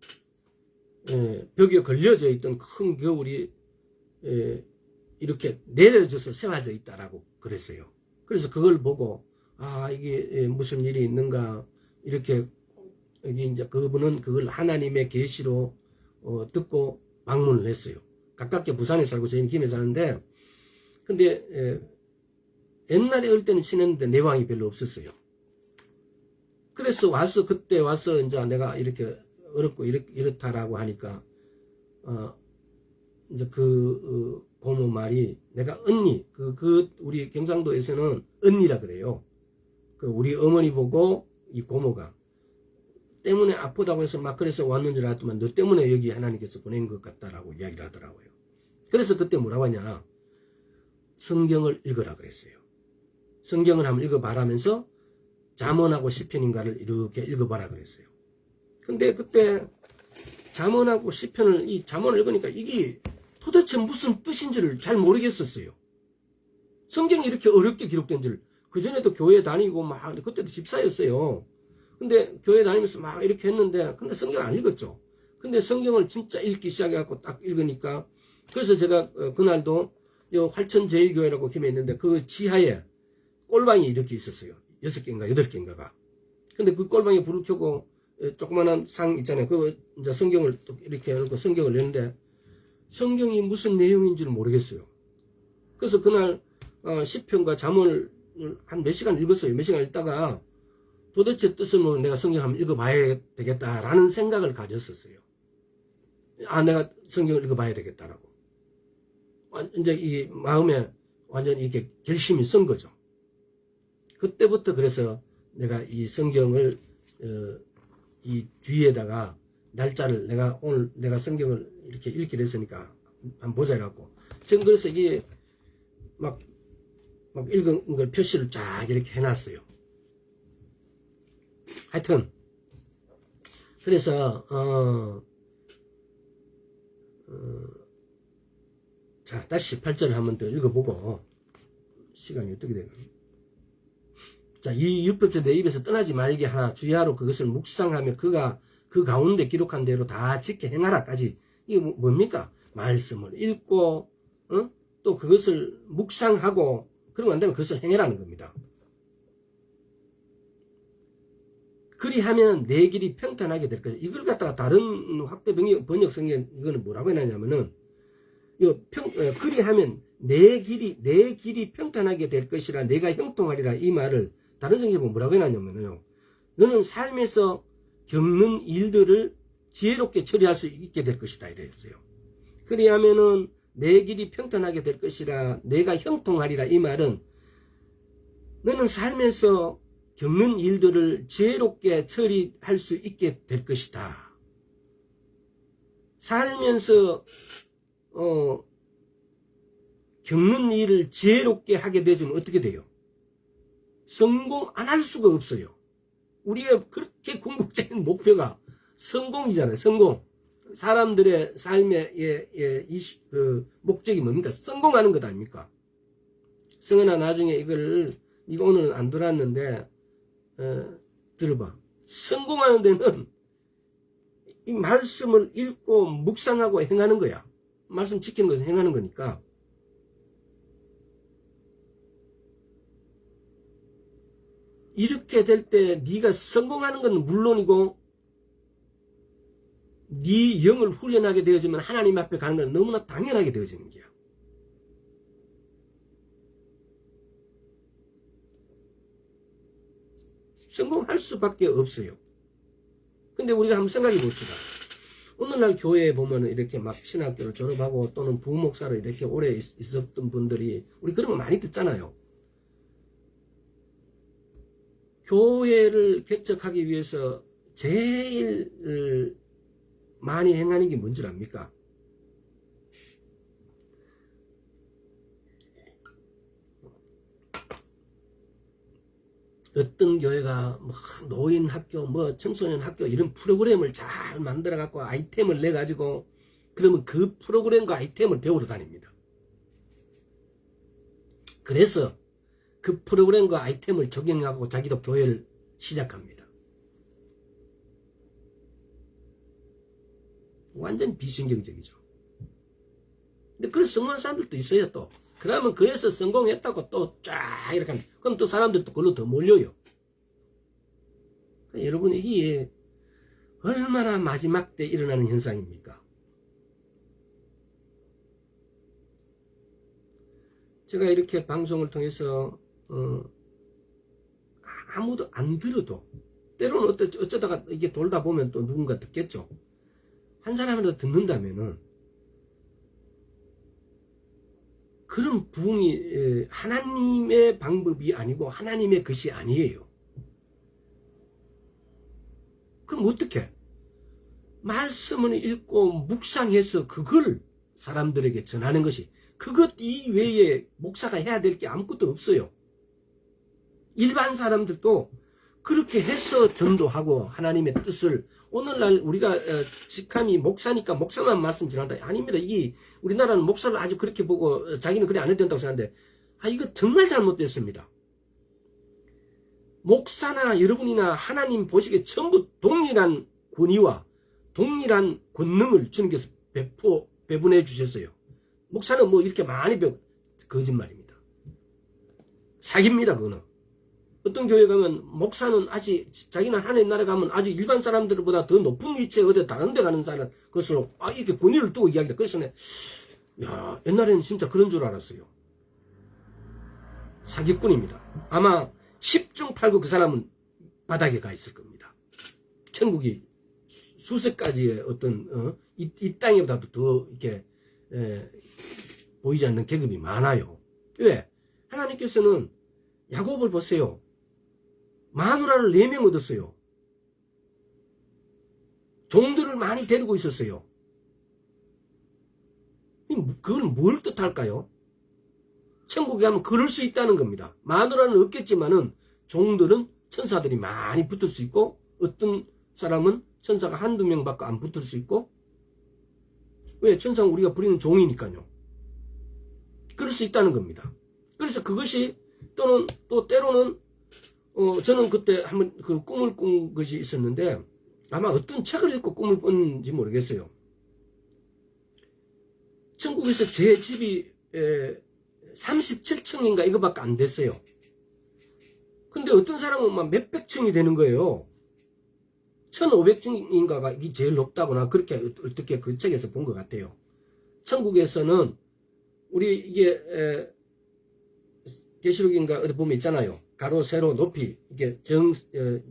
[SPEAKER 1] 벽에 걸려져 있던 큰 겨울이 이렇게 내려져서 세워져 있다라고 그랬어요. 그래서 그걸 보고 이게 무슨 일이 있는가 이렇게 여기 이제 그분은 그걸 하나님의 계시로 듣고 방문을 했어요. 가깝게 부산에 살고 저희는 김해 사는데 근데 옛날에 어릴 때는 친했는데 내왕이 별로 없었어요. 그래서 그때 와서 이제 내가 이렇게 어렵고 이렇다라고 하니까 이제 그 고모 말이 내가 언니 우리 경상도에서는 언니라 그래요. 그 우리 어머니 보고 이 고모가 때문에 아프다고 해서 막 그래서 왔는 줄 알았더만 너 때문에 여기 하나님께서 보낸 것 같다라고 이야기를 하더라고요. 그래서 그때 뭐라고 하냐, 성경을 읽으라 그랬어요. 성경을 한번 읽어봐라면서 잠언하고 시편인가를 이렇게 읽어봐라 그랬어요. 근데 그때 잠언하고 시편을 이 잠언을 읽으니까 이게 도대체 무슨 뜻인지를 잘 모르겠었어요. 성경이 이렇게 어렵게 기록된 줄. 그전에도 교회 다니고 막 그때도 집사였어요. 근데 교회 다니면서 막 이렇게 했는데 근데 성경 안 읽었죠. 근데 성경을 진짜 읽기 시작해갖고 딱 읽으니까 그래서 제가 그날도 활천제일교회라고 김해 있는데 그 지하에 꼴방이 이렇게 있었어요. 6개인가 8개인가가. 근데 그 꼴방에 불을 켜고 조그만한 상 있잖아요. 그거 이제 성경을 이렇게 해놓고 성경을 내는데 성경이 무슨 내용인지를 모르겠어요. 그래서 그날 시편과 잠언을 한 몇 시간 읽었어요. 몇 시간 읽다가 도대체 뜻을 모르면 내가 성경 한번 읽어봐야 되겠다라는 생각을 가졌었어요. 내가 성경을 읽어봐야 되겠다라고. 이제 이 마음에 완전 이렇게 결심이 선 거죠. 그때부터 그래서 내가 이 성경을 이 뒤에다가 날짜를 오늘 내가 성경을 이렇게 읽기로 했으니까 한번 보자 해갖고 지금 그래서 이게 막 읽은 걸 표시를 쫙 이렇게 해놨어요. 하여튼 그래서 자 다시 8절을 한번 더 읽어보고 시간이 어떻게 되나. 자, 이 율법서 내 입에서 떠나지 말게 하나 주의하러 그것을 묵상하며 그가 그 가운데 기록한 대로 다 지켜 행하라까지. 이게 뭡니까? 말씀을 읽고 또 그것을 묵상하고 그러면 안 되면 그것을 행해라는 겁니다. 그리하면 내 길이 평탄하게 될 것이다. 이걸 갖다가 다른 확대 번역 성경 이거는 뭐라고 해놨냐면은 그리하면 내 길이 평탄하게 될 것이라 내가 형통하리라 이 말을 다른 성경에 보면 뭐라고 해놨냐면요. 너는 삶에서 겪는 일들을 지혜롭게 처리할 수 있게 될 것이다 이랬어요. 그리하면은 내 길이 평탄하게 될 것이라 내가 형통하리라. 이 말은 너는 살면서 겪는 일들을 지혜롭게 처리할 수 있게 될 것이다. 살면서 겪는 일을 지혜롭게 하게 되면 어떻게 돼요? 성공 안 할 수가 없어요. 우리의 그렇게 궁극적인 목표가 성공이잖아요. 성공. 사람들의 삶의 그 목적이 뭡니까? 성공하는 것 아닙니까? 성은아, 나중에 이거 오늘은 안 들었는데 들어봐. 성공하는 데는 이 말씀을 읽고 묵상하고 행하는 거야. 말씀 지키는 것을 행하는 거니까. 이렇게 될 때 네가 성공하는 건 물론이고 네 영을 훈련하게 되어지면 하나님 앞에 가는 건 너무나 당연하게 되어지는 거야. 성공할 수밖에 없어요. 근데 우리가 한번 생각해 봅시다. 오늘날 교회에 보면은 이렇게 막 신학교를 졸업하고 또는 부목사로 이렇게 오래 있었던 분들이 우리 그런 거 많이 듣잖아요. 교회를 개척하기 위해서 제일 많이 행하는 게 뭔지 압니까? 어떤 교회가 뭐 노인 학교, 뭐 청소년 학교 이런 프로그램을 잘 만들어 갖고 아이템을 내 가지고 그러면 그 프로그램과 아이템을 배우러 다닙니다. 그래서 그 프로그램과 아이템을 적용하고 자기도 교회를 시작합니다. 완전 비신경적이죠. 근데 그걸 성공한 사람들도 있어요. 또 그러면 그래서 성공했다고 또 쫙 이렇게 합니다. 그럼 또 사람들도 그걸로 더 몰려요. 여러분, 이게 얼마나 마지막 때 일어나는 현상입니까? 제가 이렇게 방송을 통해서 아무도 안 들어도 때로는 어쩌다가 이게 돌다 보면 또 누군가 듣겠죠. 한 사람이라도 듣는다면은 그런 부흥이 하나님의 방법이 아니고 하나님의 것이 아니에요. 그럼 어떻게? 말씀을 읽고 묵상해서 그걸 사람들에게 전하는 것이, 그것 이외에 목사가 해야 될 게 아무것도 없어요. 일반 사람들도 그렇게 해서 전도하고 하나님의 뜻을, 오늘날 우리가 직함이 목사니까 목사만 말씀 전한다. 아닙니다. 이 우리나라는 목사를 아주 그렇게 보고 자기는 그래 안 해도 된다고 생각하는데, 이거 정말 잘못됐습니다. 목사나 여러분이나 하나님 보시기에 전부 동일한 권위와 동일한 권능을 주님께서 배분해 주셨어요. 목사는 뭐 이렇게 많이 거짓말입니다. 사기입니다. 그거는. 어떤 교회 가면 목사는 아직 자기는 하나님 나라 가면 아주 일반 사람들보다 더 높은 위치에 어디 다른 데 가는 사람 것으로 이렇게 권위를 두고 이야기다. 그래서 야, 옛날에는 진짜 그런 줄 알았어요. 사기꾼입니다. 아마 10중 8구 그 사람은 바닥에 가 있을 겁니다. 천국이 수백 가지의 어떤 이 땅보다도 더 이렇게 보이지 않는 계급이 많아요. 왜? 하나님께서는 야곱을 보세요. 마누라를 4명 얻었어요. 종들을 많이 데리고 있었어요. 그걸 뭘 뜻할까요? 천국에 가면 그럴 수 있다는 겁니다. 마누라는 없겠지만은 종들은 천사들이 많이 붙을 수 있고, 어떤 사람은 천사가 한두 명밖에 안 붙을 수 있고. 왜? 천사는 우리가 부리는 종이니까요. 그럴 수 있다는 겁니다. 그래서 그것이 또는 또 때로는 저는 그때 한번 그 꿈을 꾼 것이 있었는데, 아마 어떤 책을 읽고 꿈을 꾼지 모르겠어요. 천국에서 제 집이 37층인가 이거밖에 안 됐어요. 근데 어떤 사람은 막 몇백 층이 되는 거예요. 1500층인가가 이게 제일 높다거나 그렇게 어떻게 그 책에서 본 것 같아요. 천국에서는 우리 이게 계시록인가 어디 보면 있잖아요. 가로 세로 높이 이게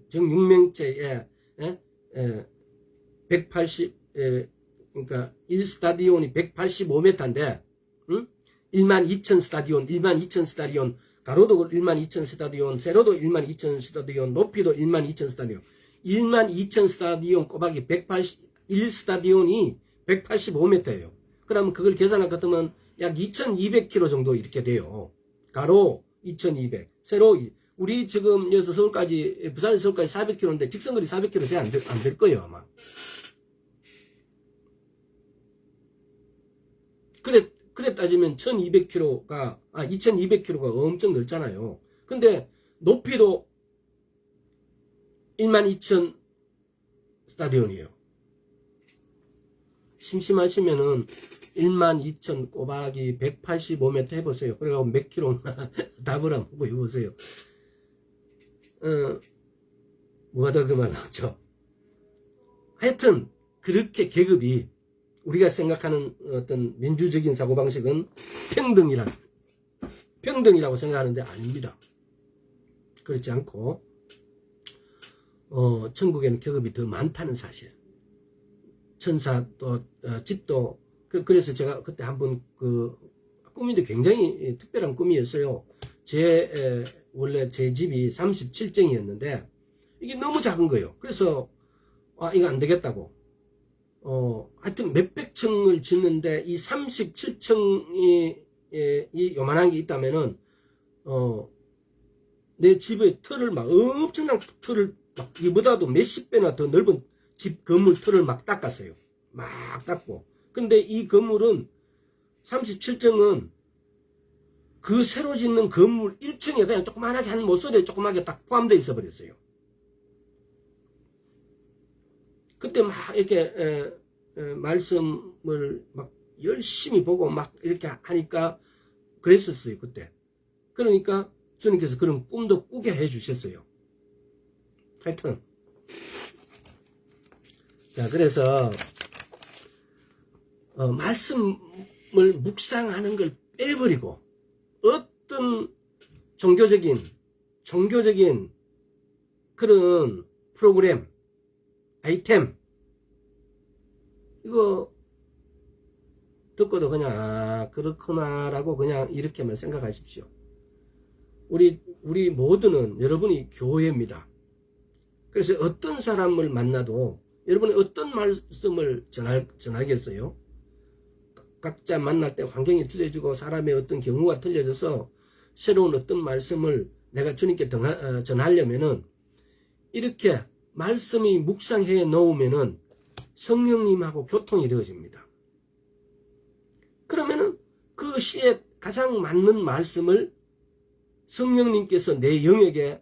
[SPEAKER 1] 정육면체에 180 그러니까 1스타디온이 185m인데 12,000 스타디온, 12,000 스타디온, 가로도 12,000 스타디온, 세로도 12,000 스타디온, 높이도 12,000 스타디온. 12,000 스타디온 곱하기 1스타디온이 185m예요. 그러면 그걸 계산할 것 같으면 약 2,200km 정도 이렇게 돼요. 가로 2,200, 세로 우리 지금 여기서 서울까지, 부산에서 서울까지 400km인데 직선거리 400km 잘 안 될 거예요, 아마. 그래 따지면 1200km가, 2200km가 엄청 넓잖아요. 근데 높이도 12,000 스타디온이에요. 심심하시면은 12,000 곱하기 185m 해보세요. 그래가지고 몇 킬로나 답을 한번 해보세요. 뭐가 더 그 말 나왔죠? 하여튼 그렇게 우리가 생각하는 어떤 민주적인 사고방식은 평등이라고 생각하는데 아닙니다. 그렇지 않고 천국에는 계급이 더 많다는 사실. 천사 또 집도 그래서 제가 그때 한번 꿈인데 굉장히 특별한 꿈이었어요. 원래 제 집이 37층이었는데 이게 너무 작은 거예요. 그래서 이거 안 되겠다고. 하여튼 몇백 층을 짓는데 이 37층이 요만한 게 있다면은 내 집의 틀을 막 엄청난 틀을 막 이보다도 몇십 배나 더 넓은 집 건물 틀을 막 닦았어요. 막 닦고. 근데 이 건물은 37층은 그 새로 짓는 건물 1층에 그냥 조그만하게 한 모서리에 조그맣게 딱 포함되어 있어 버렸어요. 그때 막 이렇게 말씀을 막 열심히 보고 막 이렇게 하니까 그랬었어요, 그때. 그러니까 주님께서 그런 꿈도 꾸게 해주셨어요. 하여튼. 자, 그래서 말씀을 묵상하는 걸 빼버리고 어떤 종교적인 그런 프로그램, 아이템 이거 듣고도 그냥 그렇구나라고 그냥 이렇게만 생각하십시오. 우리 모두는 여러분이 교회입니다. 그래서 어떤 사람을 만나도 여러분이 어떤 말씀을 전하겠어요? 각자 만날 때 환경이 틀려지고 사람의 어떤 경우가 틀려져서 새로운 어떤 말씀을 내가 주님께 전하려면은 이렇게 말씀이 묵상해 놓으면은 성령님하고 교통이 되어집니다. 그러면은 그 시에 가장 맞는 말씀을 성령님께서 내 영역에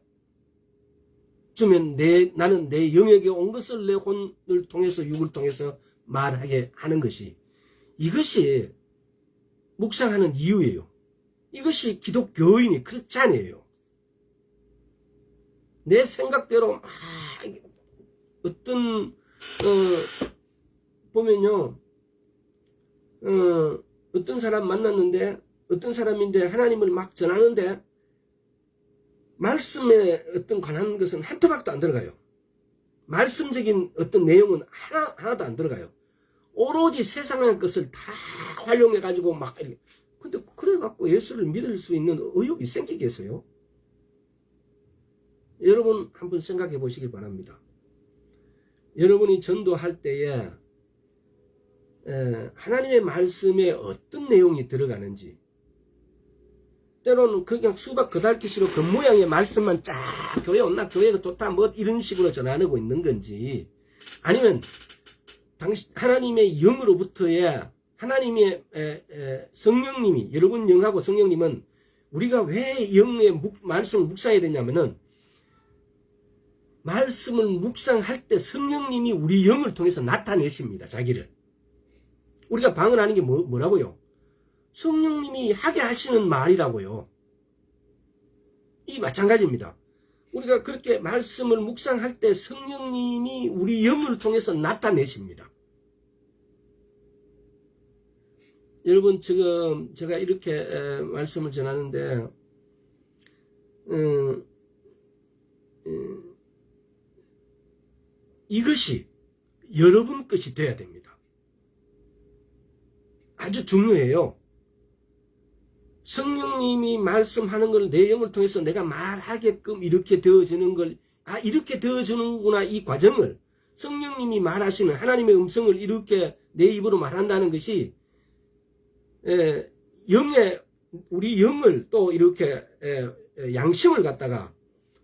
[SPEAKER 1] 주면 나는 내 영역에 온 것을 내 혼을 통해서 육을 통해서 말하게 하는 것이 이것이 묵상하는 이유예요. 이것이 기독교인이 크리스찬이에요. 내 생각대로 막 어떤 보면요 어떤 사람 만났는데 어떤 사람인데 하나님을 막 전하는데 말씀에 어떤 관한 것은 한 토막도 안 들어가요. 말씀적인 어떤 내용은 하나도 안 들어가요. 오로지 세상의 것을 다 활용해가지고 막 이렇게. 근데 그래갖고 예수를 믿을 수 있는 의욕이 생기겠어요? 여러분 한번 생각해 보시기 바랍니다. 여러분이 전도할 때에 하나님의 말씀에 어떤 내용이 들어가는지 때로는 그냥 수박 그달기시로 그 모양의 말씀만 쫙 교회 온나 교회가 좋다 뭐 이런 식으로 전하고 있는 건지 아니면 하나님의 영으로부터의 하나님의 성령님이 여러분 영하고 성령님은 우리가 왜 영의 말씀을 묵상해야 되냐면은 말씀을 묵상할 때 성령님이 우리 영을 통해서 나타내십니다. 자기를. 우리가 방언하는 게 뭐라고요? 성령님이 하게 하시는 말이라고요. 이 마찬가지입니다. 우리가 그렇게 말씀을 묵상할 때 성령님이 우리 영을 통해서 나타내십니다. 여러분 지금 제가 이렇게 말씀을 전하는데 이것이 여러분 것이 되어야 됩니다. 아주 중요해요. 성령님이 말씀하는 걸 내 영을 통해서 내가 말하게끔 이렇게 되어지는 걸, 이렇게 되어지는구나, 이 과정을. 성령님이 말하시는 하나님의 음성을 이렇게 내 입으로 말한다는 것이, 우리 영을 또 이렇게, 양심을 갖다가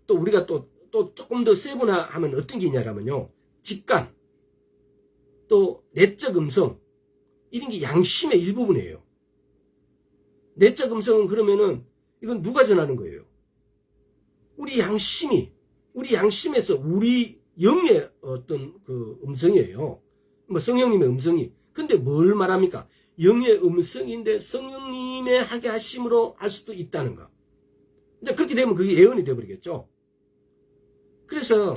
[SPEAKER 1] 또 우리가 또 조금 더 세분화하면 어떤 게 있냐면요. 직감, 또 내적 음성, 이런 게 양심의 일부분이에요. 내적 음성은 그러면은 이건 누가 전하는 거예요? 우리 양심에서 우리 영의 어떤 그 음성이에요. 뭐 성령님의 음성이. 근데 뭘 말합니까? 영의 음성인데 성령님의 하게 하심으로 할 수도 있다는 거. 이제 그렇게 되면 그게 예언이 되어버리겠죠. 그래서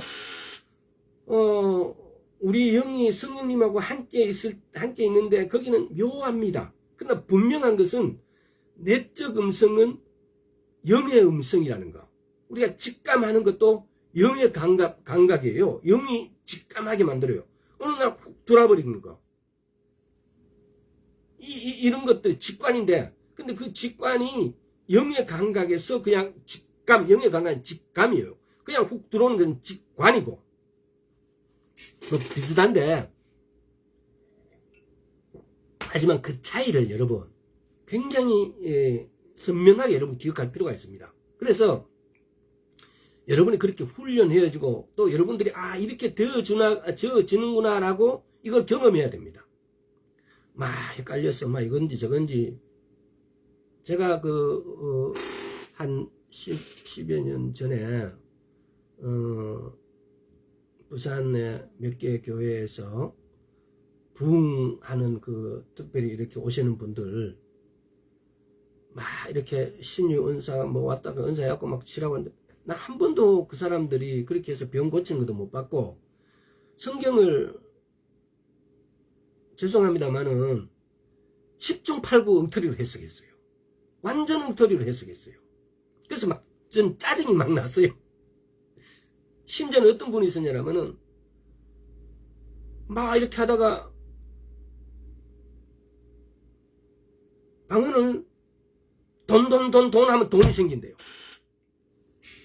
[SPEAKER 1] 우리 영이 성령님하고 함께 있는데 거기는 묘합니다. 그러나 분명한 것은 내적 음성은 영의 음성이라는 거. 우리가 직감하는 것도 영의 감각이에요. 영이 직감하게 만들어요. 어느 날 훅 돌아버리는 거. 이런 것들 직관인데, 근데 그 직관이 영의 감각에서 그냥 영의 감각은 직감이에요. 그냥 훅 들어오는 건 직관이고. 뭐 비슷한데, 하지만 그 차이를 여러분, 굉장히 선명하게 여러분 기억할 필요가 있습니다. 그래서 여러분이 그렇게 훈련해가지고 또 여러분들이 이렇게 되어지는구나 라고 이걸 경험해야 됩니다. 막 헷갈렸어. 막 이건지 저건지. 제가 한 10여 년 전에 부산의 몇 개의 교회에서 부흥하는 특별히 이렇게 오시는 분들 막 이렇게 신유 은사 뭐 왔다가 은사해갖고 막 치라고 하는데 나 한 번도 그 사람들이 그렇게 해서 병 고치는 것도 못 봤고 성경을 죄송합니다만은 10중 8구 엉터리로 해석했어요. 완전 엉터리로 해석했어요. 그래서 막 전 짜증이 막 났어요. 심지어는 어떤 분이 있었냐면은 막 이렇게 하다가 방언을 돈 하면 돈이 생긴대요.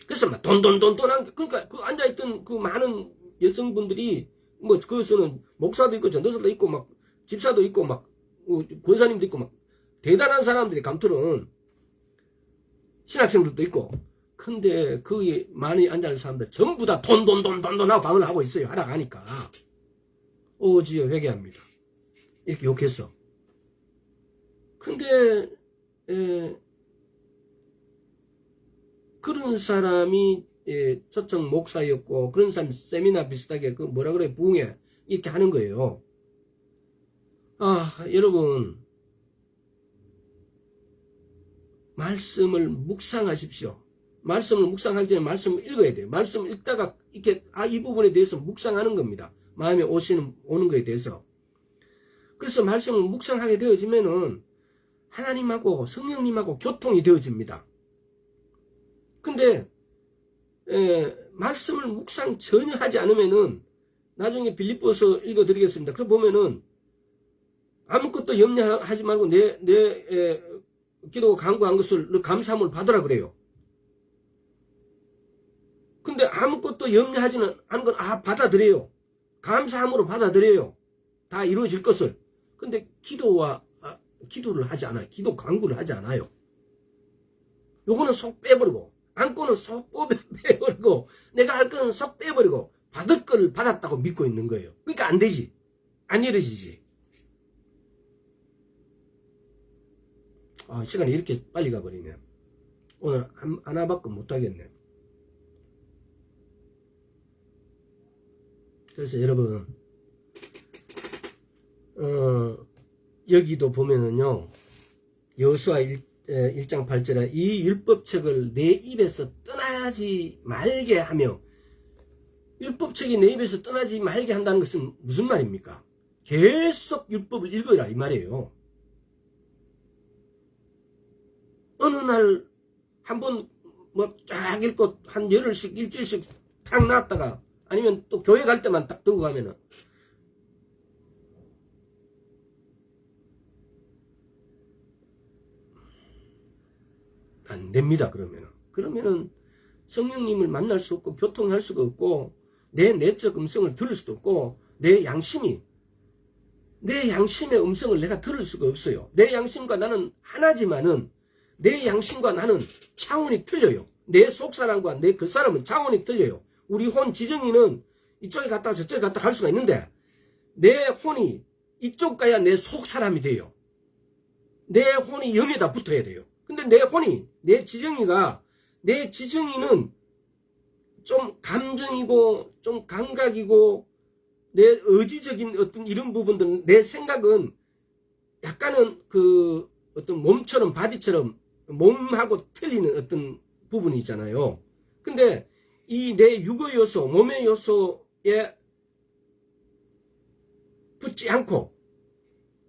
[SPEAKER 1] 그래서 막 돈 그러니까 그 앉아있던 그 많은 여성분들이 뭐 그것은 목사도 있고 전도사도 있고 막 집사도 있고 막 권사님도 있고 막 대단한 사람들이 감투는 신학생들도 있고 근데 거기 많이 앉아있는 사람들 전부 다 돈 하고 방언을 하고 있어요. 하다가 하니까 오지여 회개합니다. 이렇게 욕했어. 근데 그런 사람이 초청 목사였고 그런 사람이 세미나 비슷하게 뭐라 그래 부흥회 이렇게 하는 거예요. 여러분 말씀을 묵상하십시오. 말씀을 묵상하기 전에 말씀을 읽어야 돼요. 말씀을 읽다가 이렇게 이 부분에 대해서 묵상하는 겁니다. 마음에 오는 거에 대해서. 그래서 말씀을 묵상하게 되어지면은 하나님하고 성령님하고 교통이 되어집니다. 근데 말씀을 묵상 전혀 하지 않으면은 나중에 빌립보서 읽어드리겠습니다. 그래 보면은 아무것도 염려하지 말고 내 기도가 간구한 것을 감사함을 받으라 그래요. 근데 아무것도 염려하지는 않은 건 받아들여요. 감사함으로 받아들여요. 다 이루어질 것을. 근데 기도를 하지 않아요. 기도 간구를 하지 않아요. 요거는 속 빼버리고 안고는 속 빼버리고 내가 할 거는 속 빼버리고 받을 거를 받았다고 믿고 있는 거예요. 그러니까 안 되지. 안 이루어지지. 시간이 이렇게 빨리 가버리네. 오늘 하나밖에 못하겠네. 그래서 여러분 여기도 보면은요 여호수아 1장 8절에 이 율법책을 내 입에서 떠나지 말게 하며 율법책이 내 입에서 떠나지 말게 한다는 것은 무슨 말입니까? 계속 율법을 읽어라 이 말이에요. 어느 날 한번 뭐 쫙 읽고 한 열흘씩 일주일씩 탁 놨다가 아니면 또 교회 갈 때만 딱 들고 가면은 안 됩니다. 그러면은 성령님을 만날 수 없고 교통할 수가 없고 내 내적 음성을 들을 수도 없고 내 양심의 음성을 내가 들을 수가 없어요. 내 양심과 나는 하나지만은 내 양심과 나는 차원이 틀려요. 내 속사람과 내 겉사람은 차원이 틀려요. 우리 혼 지정이는 이쪽에 갔다가 저쪽에 갔다 갈 수가 있는데 내 혼이 이쪽 가야 내 속사람이 돼요. 내 혼이 영에다 붙어야 돼요. 근데 내 지정이는 좀 감정이고 좀 감각이고 내 의지적인 어떤 이런 부분들, 내 생각은 약간은 그 어떤 몸처럼 바디처럼 몸하고 틀리는 어떤 부분이 있잖아요. 근데 이 내 육의 요소, 몸의 요소에 붙지 않고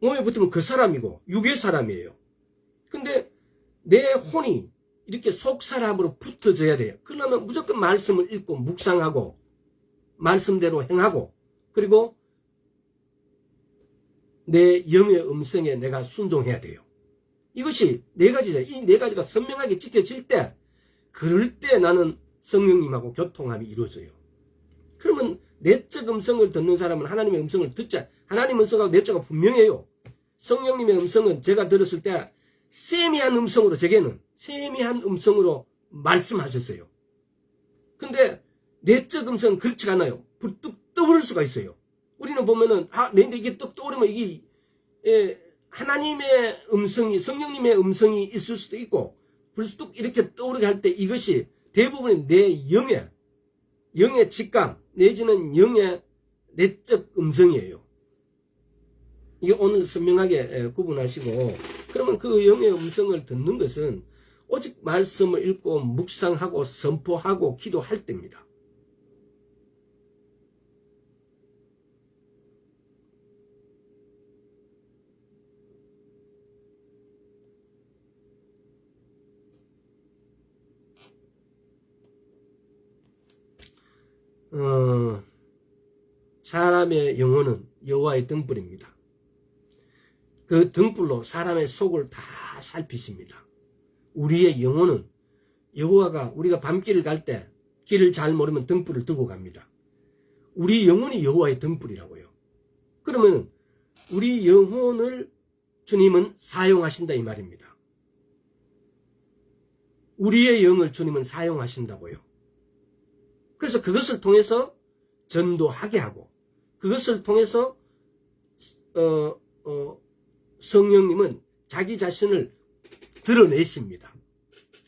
[SPEAKER 1] 몸에 붙으면 그 사람이고 육의 사람이에요. 근데 내 혼이 이렇게 속사람으로 붙어져야 돼요. 그러면 무조건 말씀을 읽고 묵상하고 말씀대로 행하고 그리고 내 영의 음성에 내가 순종해야 돼요. 이것이 네 가지죠. 이 네 가지가 선명하게 지켜질 때 그럴 때 나는 성령님하고 교통함이 이루어져요. 그러면 내적 음성을 듣는 사람은 하나님의 음성을 듣자. 하나님의 음성하고 내적가 분명해요. 성령님의 음성은 제가 들었을 때 세미한 음성으로 제게는 세미한 음성으로 말씀하셨어요. 근데 내적 음성은 그렇지 않아요. 불뚝 떠오를 수가 있어요. 우리는 보면은 내인데 이게 떡 떠오르면 이게 하나님의 음성이 성령님의 음성이 있을 수도 있고 불뚝 이렇게 떠오르게 할 때 이것이 대부분의 내 영의 직감 내지는 영의 내적 음성이에요. 이게 오늘 선명하게 구분하시고 그러면 그 영의 음성을 듣는 것은 오직 말씀을 읽고 묵상하고 선포하고 기도할 때입니다. 사람의 영혼은 여호와의 등불입니다. 그 등불로 사람의 속을 다 살피십니다. 우리의 영혼은 여호와가 우리가 밤길을 갈 때 길을 잘 모르면 등불을 들고 갑니다. 우리 영혼이 여호와의 등불이라고요. 그러면 우리 영혼을 주님은 사용하신다 이 말입니다. 우리의 영을 주님은 사용하신다고요. 그래서 그것을 통해서 전도하게 하고 그것을 통해서 성령님은 자기 자신을 드러내십니다.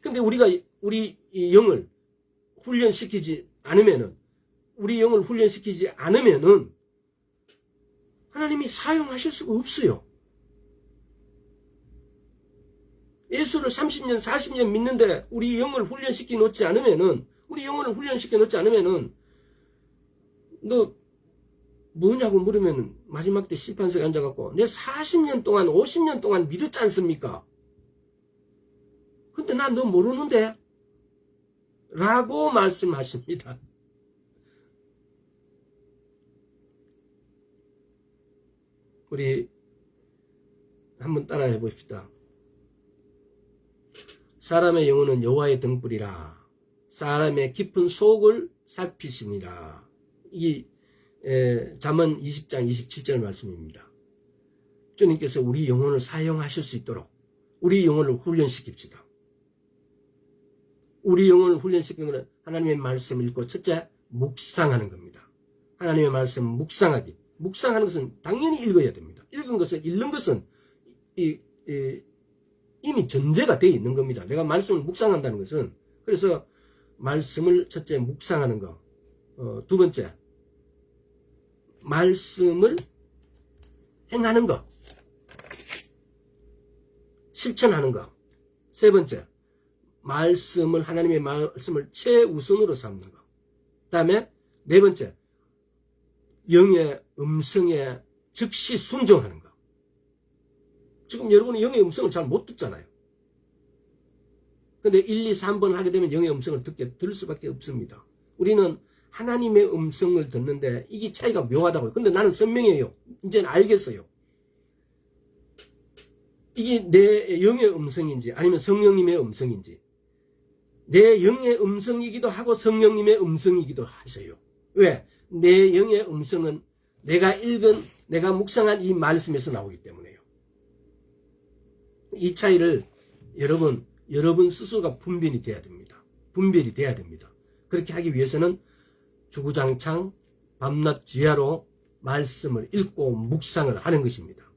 [SPEAKER 1] 근데 우리가 우리 영을 훈련시키지 않으면은 하나님이 사용하실 수가 없어요. 예수를 30년 40년 믿는데 우리 영을 훈련시켜 놓지 않으면은 너 뭐냐고 물으면 마지막 때 심판석에 앉아갖고 내 40년 동안 50년 동안 믿었지 않습니까? 근데 난 너 모르는데 라고 말씀하십니다. 우리 한번 따라해 봅시다. 사람의 영혼은 여호와의 등불이라 사람의 깊은 속을 살피시니라. 이 잠언 20장 27절 말씀입니다. 주님께서 우리 영혼을 사용하실 수 있도록 우리 영혼을 훈련시킵시다. 우리 영혼을 훈련시키는 것은 하나님의 말씀을 읽고 첫째 묵상하는 겁니다. 하나님의 말씀 묵상하기. 묵상하는 것은 당연히 읽어야 됩니다. 읽는 것은 이미 전제가 되어 있는 겁니다. 내가 말씀을 묵상한다는 것은 그래서 말씀을 첫째 묵상하는 거, 두 번째 말씀을 행하는 것, 실천하는 것, 세 번째 하나님의 말씀을 최우선으로 삼는 것, 그 다음에 네 번째 영의 음성에 즉시 순종하는 것. 지금 여러분이 영의 음성을 잘 못 듣잖아요. 근데 1, 2, 3번 하게 되면 영의 음성을 들을 수밖에 없습니다. 우리는 하나님의 음성을 듣는데 이게 차이가 묘하다고요. 근데 나는 선명해요. 이제는 알겠어요. 이게 내 영의 음성인지 아니면 성령님의 음성인지, 내 영의 음성이기도 하고 성령님의 음성이기도 하세요. 왜? 내 영의 음성은 내가 읽은, 내가 묵상한 이 말씀에서 나오기 때문에요. 이 차이를 여러분 스스로가 분별이 돼야 됩니다. 분별이 돼야 됩니다. 그렇게 하기 위해서는 주구장창 밤낮 지하로 말씀을 읽고 묵상을 하는 것입니다.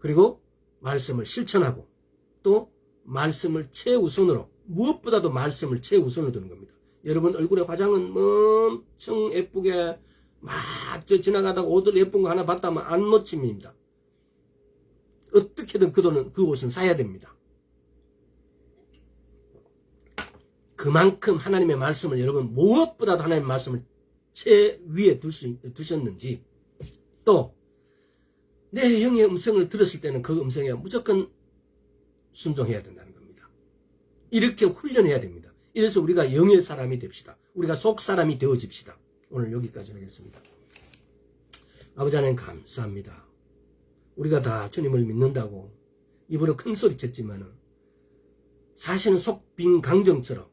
[SPEAKER 1] 그리고 말씀을 실천하고 또 말씀을 최우선으로, 무엇보다도 말씀을 최우선으로 두는 겁니다. 여러분 얼굴에 화장은 엄청 예쁘게 막 지나가다가 옷을 예쁜 거 하나 봤다면 안 멋집니다. 어떻게든 그 옷은 사야 됩니다. 그만큼 하나님의 말씀을 여러분 무엇보다도 하나님의 말씀을 최위에 두셨는지, 또 내 영의 음성을 들었을 때는 그 음성에 무조건 순종해야 된다는 겁니다. 이렇게 훈련해야 됩니다. 이래서 우리가 영의 사람이 됩시다. 우리가 속 사람이 되어집시다. 오늘 여기까지 하겠습니다. 아버지 하나님 감사합니다. 우리가 다 주님을 믿는다고 입으로 큰 소리 쳤지만은 사실은 속 빈 강정처럼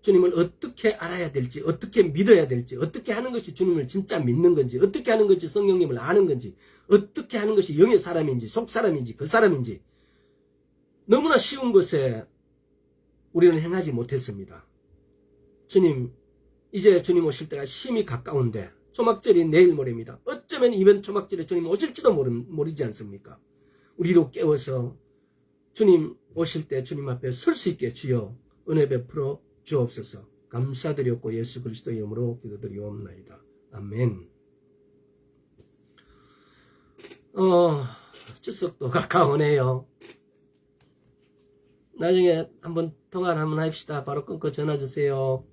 [SPEAKER 1] 주님을 어떻게 알아야 될지, 어떻게 믿어야 될지, 어떻게 하는 것이 주님을 진짜 믿는 건지, 어떻게 하는 것이 성령님을 아는 건지, 어떻게 하는 것이 영의 사람인지, 속 사람인지, 그 사람인지 너무나 쉬운 것에 우리는 행하지 못했습니다. 주님, 이제 주님 오실 때가 심히 가까운데 초막절이 내일 모레입니다. 어쩌면 이번 초막절에 주님 오실지도 모르지 않습니까? 우리로 깨워서 주님 오실 때 주님 앞에 설 수 있게 주여 은혜 베풀어 주옵소서. 감사드렸고 예수 그리스도의 이름으로 기도드리옵나이다. 아멘. 추석도 가까우네요. 나중에 한번 통화를 한번 합시다. 바로 끊고 전화 주세요.